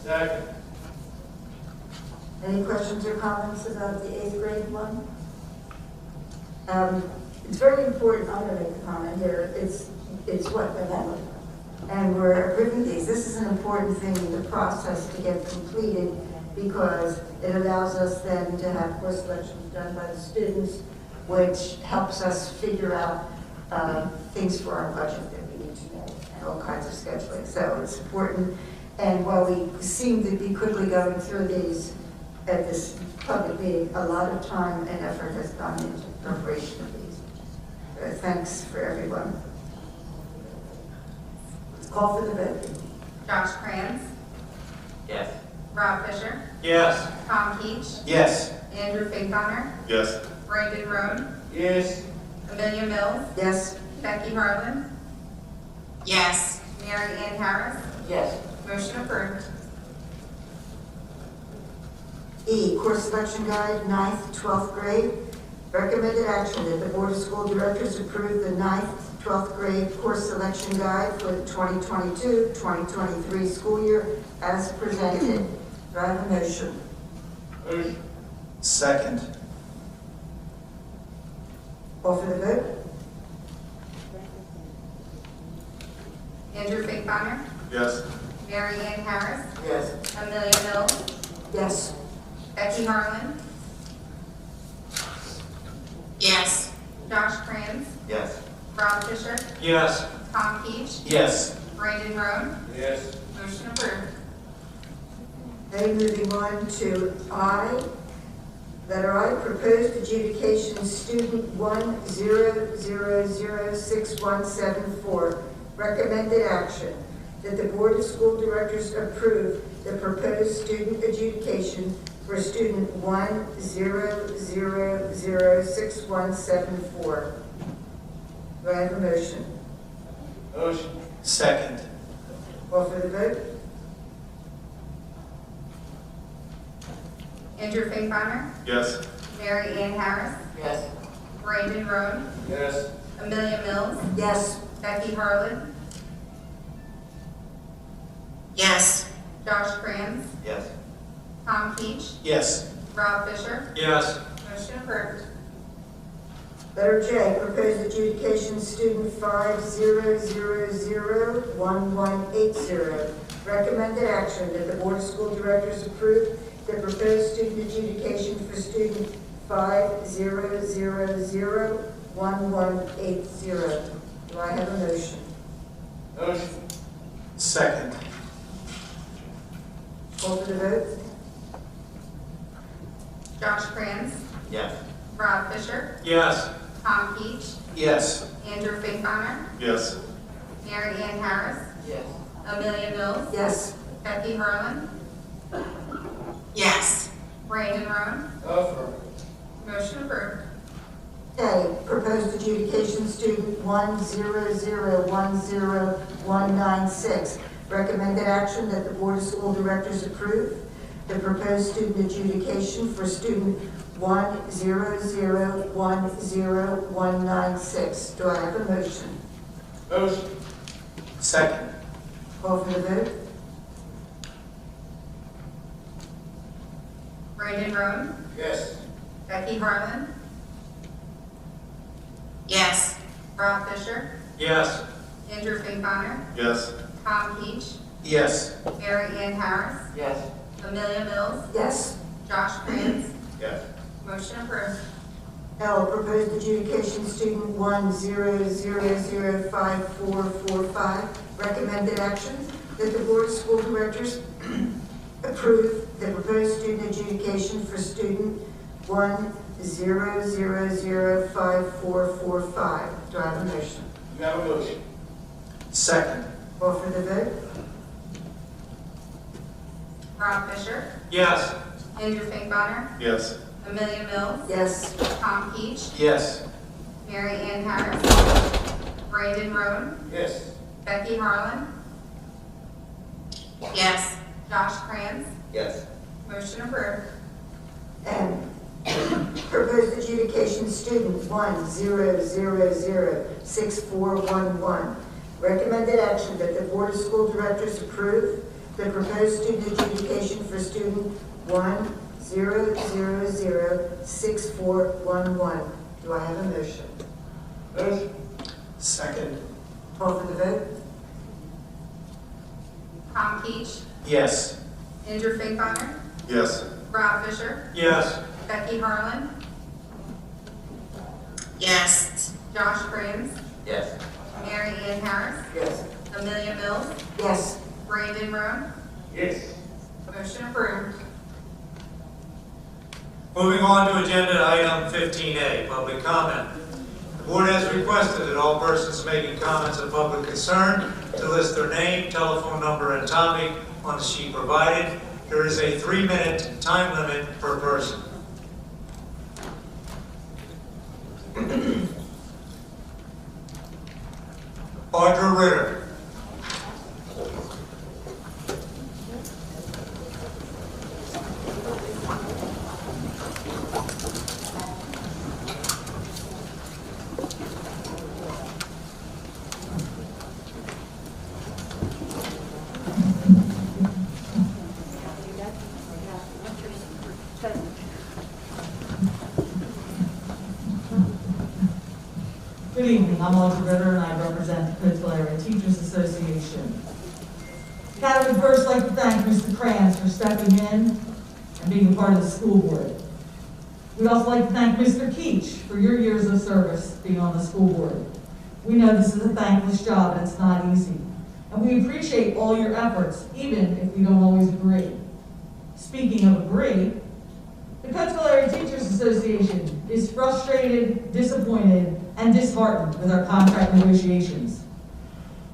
Second. Any questions or comments about the 8th grade one? It's very important, I'm going to make a comment here, it's what, November? And we're approving these. This is an important thing in the process to get completed because it allows us then to have course selections done by the students, which helps us figure out things for our budget that we need to know and all kinds of scheduling. So it's important. And while we seem to be quickly going through these at this public meeting, a lot of time and effort has gone into preparation of these. Thanks for everyone. Let's call for the vote. Josh Kranz, Yes. Rob Fisher, Yes. Tom Keach, Yes. Andrew Finkbeiner, Yes. Brandon Roan, Yes. Amelia Mills, Yes. Becky Harlan, Yes. Mary Ann Harris, Yes. motion approved. E, course selection guide, 9th, 12th grade. Recommended action that the Board of School Directors approve the 9th, 12th grade course selection guide for the 2022-2023 school year as presented. Do I have a motion? Motion. Second. Call for the vote. Andrew Finkbeiner, Yes. Mary Ann Harris, Yes. Amelia Mills, Yes. Becky Harlan, Yes. Josh Kranz, Yes. Rob Fisher, Yes. Tom Keach, Yes. Brandon Roan, Yes. motion approved. Okay, moving on to I. Letter I, proposed adjudication student 100061774. Recommended action that the Board of School Directors approve the proposed student adjudication for student 1006174. Do I have a motion? Motion. Second. Call for the vote. Andrew Finkbeiner, Yes. Mary Ann Harris, Yes. Brandon Roan, Yes. Amelia Mills, Yes. Becky Harlan, Yes. Josh Kranz, Yes. Tom Keach, Yes. Rob Fisher, Yes. motion approved. Letter J, proposed adjudication student 5001180. Recommended action that the Board of School Directors approve the proposed student adjudication for student 5001180. Do I have a motion? Motion. Second. Call for the vote. Josh Kranz, Yes. Rob Fisher, Yes. Tom Keach, Yes. Andrew Finkbeiner, Yes. Mary Ann Harris, Yes. Amelia Mills, Yes. Becky Harlan, Yes. Brandon Roan, Affirmative. motion approved. A, proposed adjudication student 100109196. Recommended action that the Board of School Directors approve the proposed student adjudication for student 100109196. Do I have a motion? Motion. Second. Call for the vote. Brandon Roan, Yes. Becky Harlan, Yes. Rob Fisher, Yes. Andrew Finkbeiner, Yes. Tom Keach, Yes. Mary Ann Harris, Yes. Amelia Mills, Yes. Josh Kranz, Yes. motion approved. L, proposed adjudication student 1005445. Recommended action that the Board of School Directors approve the proposed student adjudication for student 1005445. Do I have a motion? You have a motion. Second. Call for the vote. Rob Fisher, Yes. Andrew Finkbeiner, Yes. Amelia Mills, Yes. Tom Keach, Yes. Mary Ann Harris, Brandon Roan, Yes. Becky Harlan, Yes. Josh Kranz, Yes. motion approved. And proposed adjudication student 1006411. Recommended action that the Board of School Directors approve the proposed student adjudication for student 1006411. Do I have a motion? Motion. Second. Call for the vote. Tom Keach, Yes. Andrew Finkbeiner, Yes. Rob Fisher, Yes. Becky Harlan, Yes. Josh Kranz, Yes. Mary Ann Harris, Yes. Amelia Mills, Yes. Brandon Roan, Yes. motion approved. Moving on to agenda item 15A, public comment. The board has requested that all persons making comments of public concern to list their name, telephone number, and topic on the sheet provided. There is a 3-minute time limit per person. Audra Ritter. Good evening, I'm Audrey Ritter and I represent the Coatesville Area Teachers Association. I would first like to thank Mr. Kranz for stepping in and being a part of the school board. We'd also like to thank Mr. Keach for your years of service being on the school board. We know this is a thankless job and it's not easy. And we appreciate all your efforts, even if we don't always agree. Speaking of agree, the Coatesville Area Teachers Association is frustrated, disappointed, and disheartened with our contract negotiations.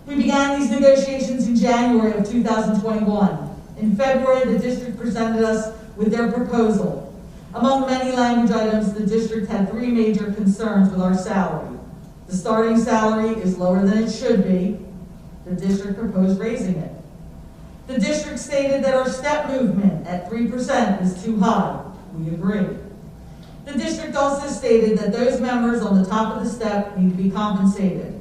We began these negotiations in January of 2021. In February, the district presented us with their proposal. Among many language items, the district had 3 major concerns with our salary. The starting salary is lower than it should be. The district proposed raising it. The district stated that our step movement at 3% is too high. We agree. The district also stated that those members on the top of the step need to be compensated.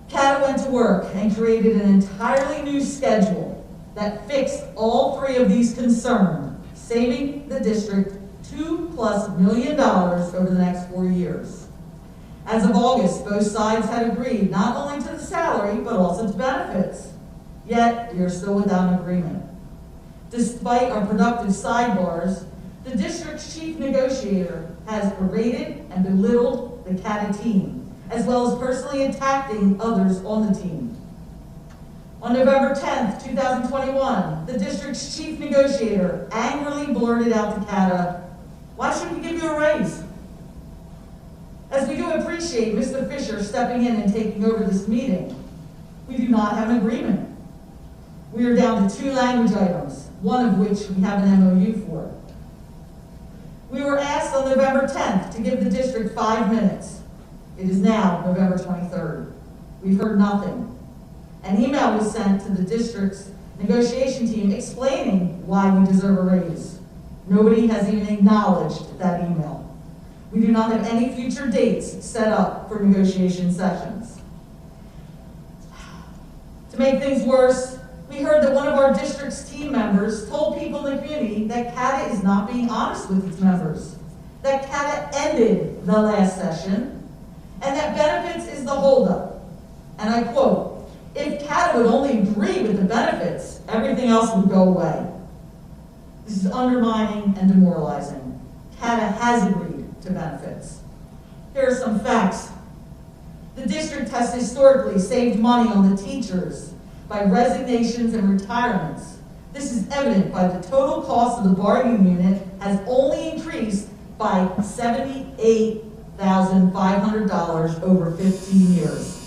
CATA went to work and created an entirely new schedule that fixed all 3 of these concerns, saving the district $2+ million over the next 4 years. As of August, both sides had agreed not only to the salary, but also to benefits. Yet, we are still without an agreement. Despite our productive sidebars, the district's chief negotiator has berated and belittled the CATA team, as well as personally attacking others on the team. On November 10th, 2021, the district's chief negotiator angrily blurted out to CATA, "Why should we give you a raise?" As we do appreciate Mr. Fisher stepping in and taking over this meeting, we do not have an agreement. We are down to 2 language items, one of which we have an MOU for. We were asked on November 10th to give the district 5 minutes. It is now November 23rd. We've heard nothing. An email was sent to the district's negotiation team explaining why we deserve a raise. Nobody has even acknowledged that email. We do not have any future dates set up for negotiation sessions. To make things worse, we heard that one of our district's team members told people in the community that CATA is not being honest with its members, that CATA ended the last session, and that benefits is the holdup. And I quote, "If CATA would only agree with the benefits, everything else would go away." This is undermining and demoralizing. CATA has agreed to benefits. Here are some facts. The district has historically saved money on the teachers by resignations and retirements. This is evident by the total cost of the bargaining unit has only increased by $78,500 over 15 years.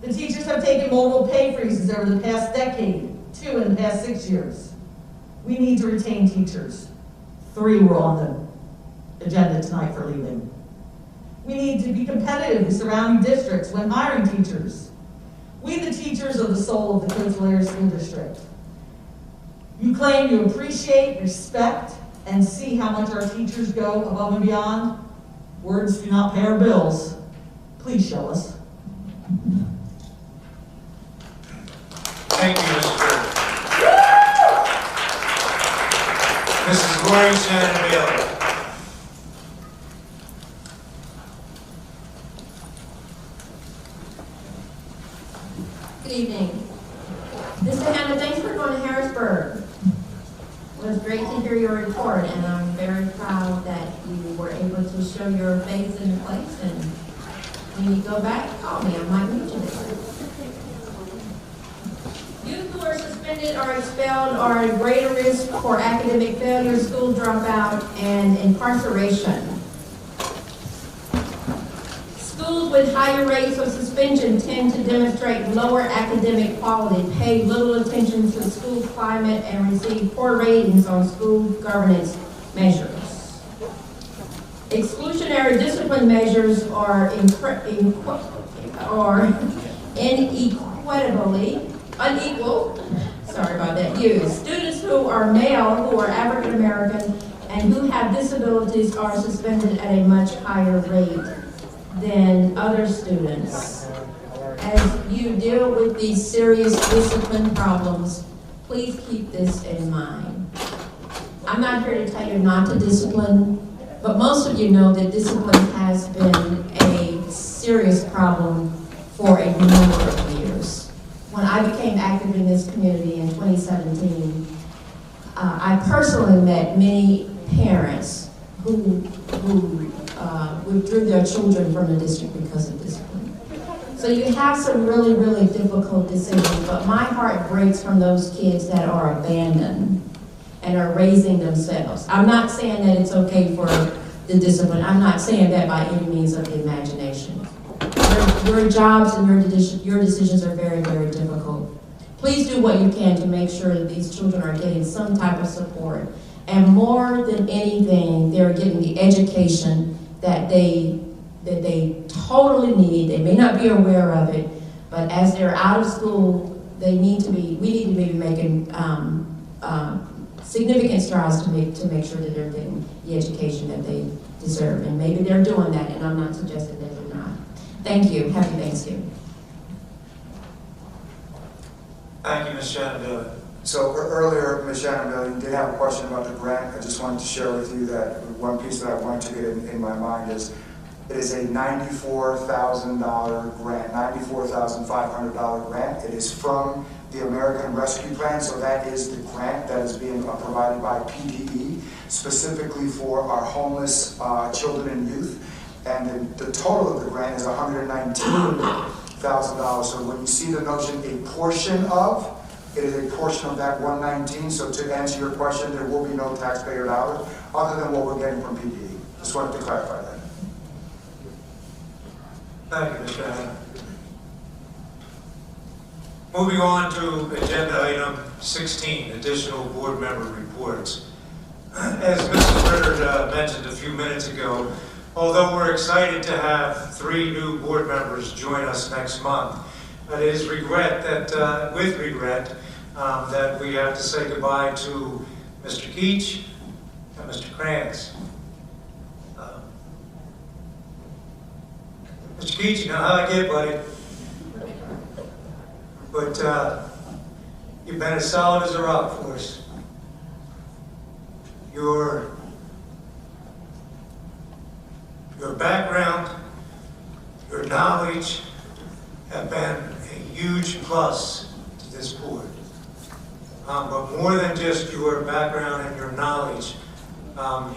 The teachers have taken multiple pay freezes over the past decade, 2 in the past 6 years. We need to retain teachers. 3 were on the agenda tonight for leaving. We need to be competitive with surrounding districts when hiring teachers. We, the teachers, are the soul of the Coatesville Area School District. You claim you appreciate, respect, and see how much our teachers go above and beyond. Words do not pay our bills. Please show us. Thank you, Mrs. Bird. Mrs. Lori Shannon Bailey. Good evening. Mr. Hanna, thanks for going to Harrisburg. It was great to hear your report, and I'm very proud that you were able to show your face in the place, and when you go back, call me, I might meet you there. Youth who are suspended or expelled are at greater risk for academic failure, school dropout, and incarceration. Schools with higher rates of suspension tend to demonstrate lower academic quality, pay little attention to school climate, and receive poor ratings on school governance measures. Exclusionary discipline measures are used. Students who are male, who are African American, and who have disabilities are suspended at a much higher rate than other students. As you deal with these serious discipline problems, please keep this in mind. I'm not here to tell you not to discipline, but most of you know that discipline has been a a serious problem for a number of years. When I became active in this community in 2017, I personally met many parents who withdrew their children from the district because of discipline. So you have some really, really difficult decisions, but my heart breaks from those kids that are abandoned and are raising themselves. I'm not saying that it's okay for the discipline. I'm not saying that by any means of the imagination. Your jobs and your decisions are very, very difficult. Please do what you can to make sure that these children are getting some type of support. And more than anything, they're getting the education that they totally need. They may not be aware of it, but as they're out of school, we need to be making significant strides to make sure that they're getting the education that they deserve. And maybe they're doing that, and I'm not suggesting that they're not. Thank you. Happy Thanksgiving. Thank you, Ms. Shenandoah. So earlier, Ms. Shenandoah, you did have a question about the grant. I just wanted to share with you that one piece that I wanted to get in my mind is it is a $94,000 grant, $94,500 grant. It is from the American Rescue Plan, so that is the grant that is being provided by PDE, specifically for our homeless children and youth. And the total of the grant is $119,000. So when you see the notion, a portion of, it is a portion of that 119. So to answer your question, there will be no taxpayer dollars other than what we're getting from PDE. Just wanted to clarify that. Thank you, Mr. Allen. Moving on to agenda item 16, additional board member reports. As Mrs. Ritter mentioned a few minutes ago, although we're excited to have 3 new board members join us next month, it is with regret that we have to say goodbye to Mr. Keach and Mr. Krantz. Mr. Keach, you know how I get, buddy. But you've been as solid as a rock for us. Your background, your knowledge have been a huge plus to this board. But more than just your background and your knowledge,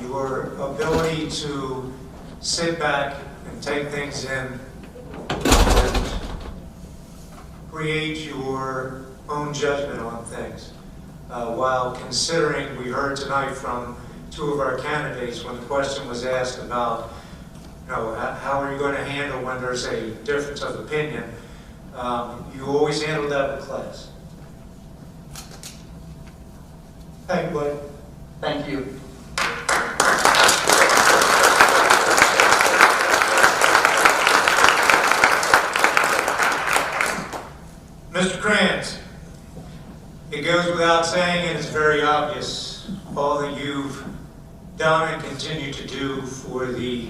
your ability to sit back and take things in and create your own judgment on things. While considering, we heard tonight from 2 of our candidates when the question was asked about, how are you going to handle when there's a difference of opinion? You always handle that with class. Thank you, buddy. Thank you. Mr. Krantz, it goes without saying, and it's very obvious, all that you've done and continue to do for the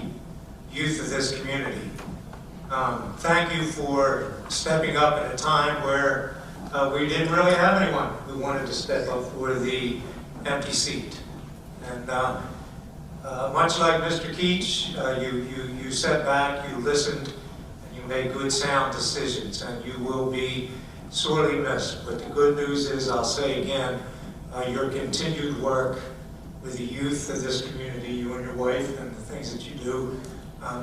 youth of this community. Thank you for stepping up at a time where we didn't really have anyone who wanted to step up for the empty seat. And much like Mr. Keach, you sat back, you listened, and you made good, sound decisions, and you will be sorely missed. But the good news is, I'll say again, your continued work with the youth of this community, you and your wife, and the things that you do.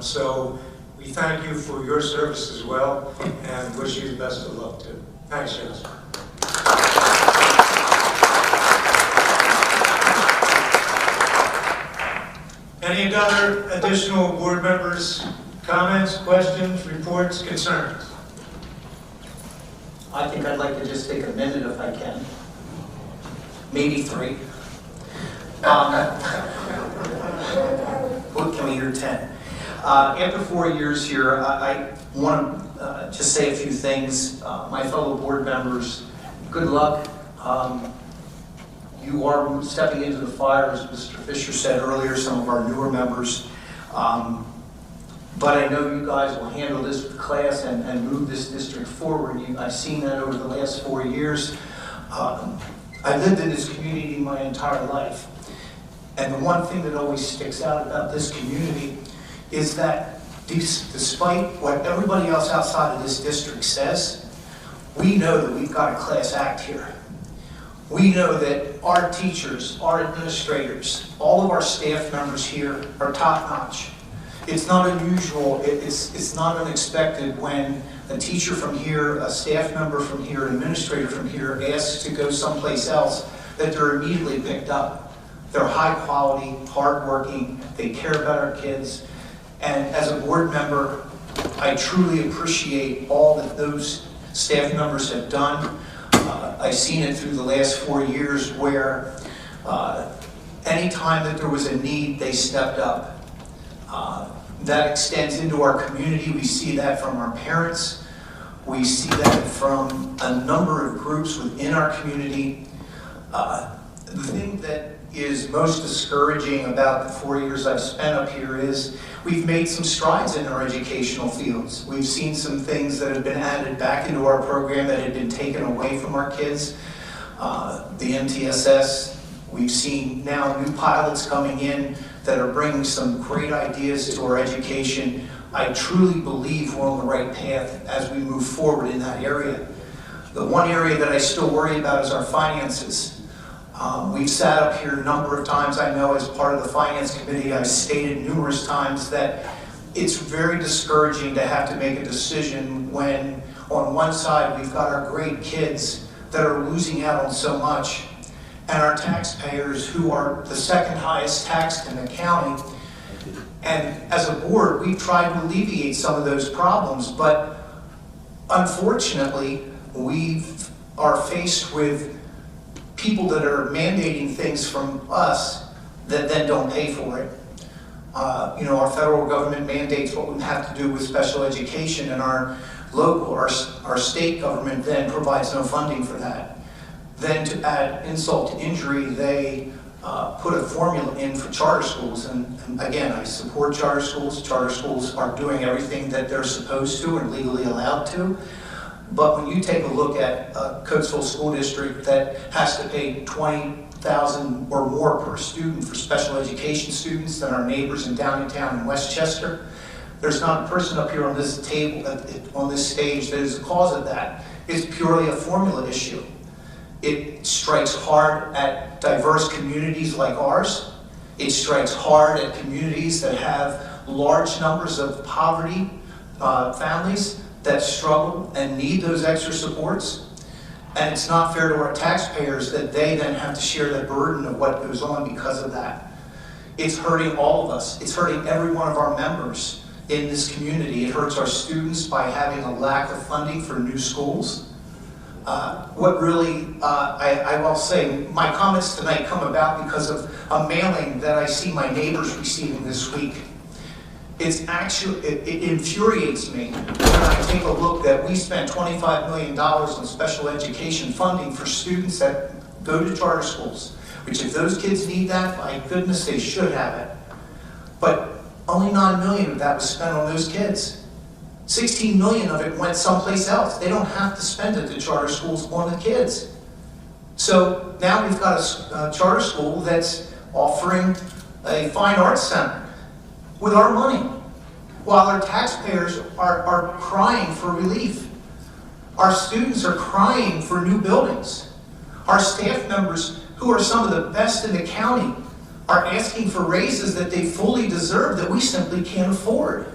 So we thank you for your service as well, and wish you the best of luck too. Thanks, Jess. Any other additional board members' comments, questions, reports, concerns? I think I'd like to just take a minute if I can. Maybe 3. What can we hear 10? After 4 years here, I want to just say a few things. My fellow board members, good luck. You are stepping into the fire, as Mr. Fisher said earlier, some of our newer members. But I know you guys will handle this with class and move this district forward. I've seen that over the last 4 years. I've lived in this community my entire life. And the one thing that always sticks out about this community is that despite what everybody else outside of this district says, we know that we've got a class act here. We know that our teachers, our administrators, all of our staff members here are top-notch. It's not unusual, it's not unexpected when a teacher from here, a staff member from here, an administrator from here asks to go someplace else, that they're immediately picked up. They're high quality, hardworking, they care about our kids. And as a board member, I truly appreciate all that those staff members have done. I've seen it through the last 4 years where anytime that there was a need, they stepped up. That extends into our community. We see that from our parents. We see that from a number of groups within our community. The thing that is most discouraging about the 4 years I've spent up here is we've made some strides in our educational fields. We've seen some things that have been added back into our program that had been taken away from our kids. The MTSS, we've seen now new pilots coming in that are bringing some great ideas to our education. I truly believe we're on the right path as we move forward in that area. The one area that I still worry about is our finances. We've sat up here a number of times. I know as part of the Finance Committee, I've stated numerous times that it's very discouraging to have to make a decision when on one side we've got our great kids that are losing out on so much, and our taxpayers who are the second highest taxed in the county. And as a board, we've tried to alleviate some of those problems, but unfortunately, we are faced with people that are mandating things from us that then don't pay for it. Our federal government mandates what we have to do with special education, and our state government then provides no funding for that. Then to add insult to injury, they put a formula in for charter schools. And again, I support charter schools. Charter schools are doing everything that they're supposed to and legally allowed to. But when you take a look at a Coatesville School District that has to pay $20,000 or more per student for special education students than our neighbors in Downingtown and Westchester, there's not a person up here on this table, on this stage, that is the cause of that. It's purely a formula issue. It strikes hard at diverse communities like ours. It strikes hard at communities that have large numbers of poverty families that struggle and need those extra supports. And it's not fair to our taxpayers that they then have to share the burden of what goes on because of that. It's hurting all of us. It's hurting every one of our members in this community. It hurts our students by having a lack of funding for new schools. I will say, my comments tonight come about because of a mailing that I see my neighbors receiving this week. It infuriates me when I take a look that we spent $25 million on special education funding for students that go to charter schools, which if those kids need that, my goodness, they should have it. But only $9 million of that was spent on those kids. $16 million of it went someplace else. They don't have to spend it to charter schools on the kids. So now we've got a charter school that's offering a fine arts center with our money, while our taxpayers are crying for relief. Our students are crying for new buildings. Our staff members, who are some of the best in the county, are asking for raises that they fully deserve that we simply can't afford.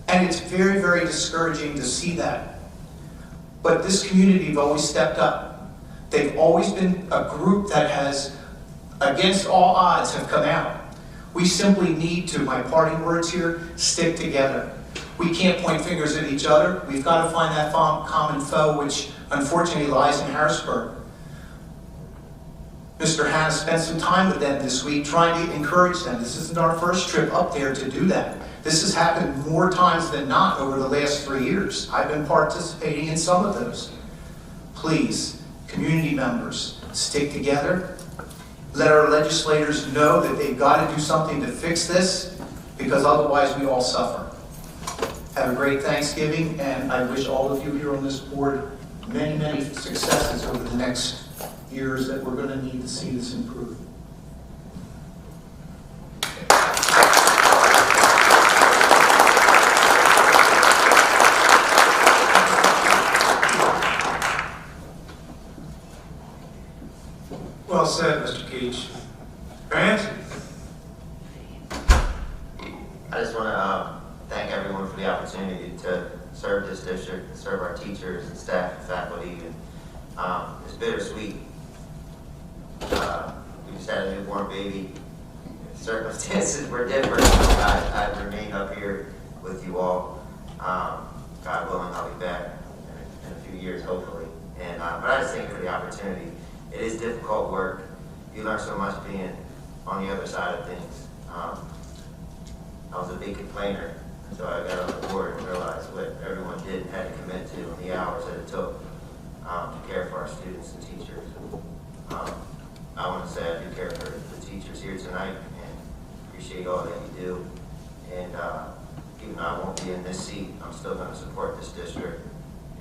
And it's very, very discouraging to see that. But this community have always stepped up. They've always been a group that has, against all odds, have come out. We simply need to, my parting words here, stick together. We can't point fingers at each other. We've got to find that common foe, which unfortunately lies in Harrisburg. Mr. Hanna spent some time with them this week trying to encourage them. This isn't our first trip up there to do that. This has happened more times than not over the last 3 years. I've been participating in some of those. Please, community members, stick together. Let our legislators know that they've got to do something to fix this, because otherwise we all suffer. Have a great Thanksgiving, and I wish all of you here on this board many, many successes over the next years that we're going to need to see this improve. said, Mr. Keach. Grant? I just want to thank everyone for the opportunity to serve this district, serve our teachers and staff and faculty. And it's bittersweet. We just had a newborn baby. Circumstances were different. I've remained up here with you all. God willing, I'll be back in a few years, hopefully. And but I just thank you for the opportunity. It is difficult work. You learn so much being on the other side of things. I was a big complainer until I got on the board and realized what everyone did and had to commit to and the hours that it took to care for our students and teachers. I want to say I do care for the teachers here tonight and appreciate all that you do. And even though I won't be in this seat, I'm still going to support this district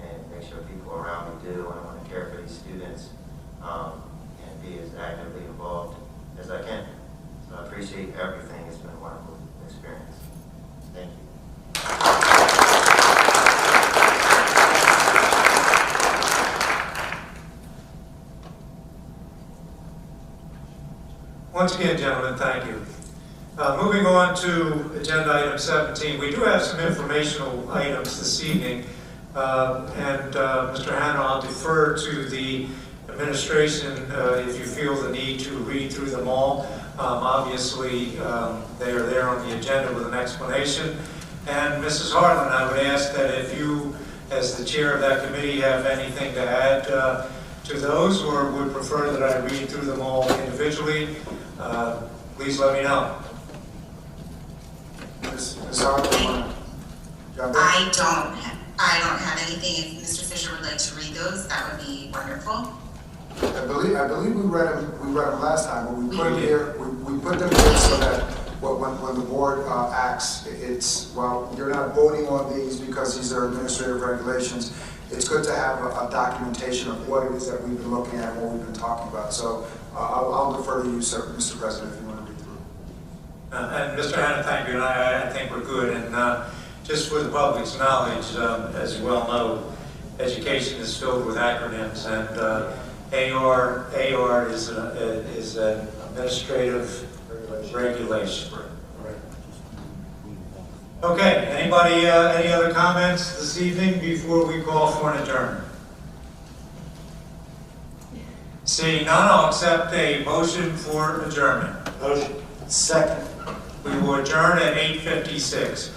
and make sure people around me do. And I want to care for these students and be as actively involved as I can. So I appreciate everything. It's been a wonderful experience. Thank you. Once again, gentlemen, thank you. Moving on to agenda item 17, we do have some informational items this evening. Mr. Hanna, I'll defer to the administration if you feel the need to read through them all. Obviously, they are there on the agenda with an explanation. And Mrs. Harlan, I would ask that if you, as the chair of that committee, have anything to add to those, or would prefer that I read through them all individually, please let me know. Ms. Harlan, you want to jump in? I don't have anything. If Mr. Fisher would like to read those, that would be wonderful. I believe we read them last time, but we put them here. We put them here so that when the board acts, it's, well, you're not voting on these because these are administrative regulations. It's good to have a documentation of what it is that we've been looking at and what we've been talking about. So I'll defer to you, sir, Mr. President, if you want to read through. And Mr. Hanna, thank you, and I think we're good. And just for the public's knowledge, as you well know, education is filled with acronyms, and AR is an administrative regulation. Okay, anybody, any other comments this evening before we call for an adjournment? Seeing none, I'll accept a motion for adjournment. Motion. Second. We will adjourn at 8:56.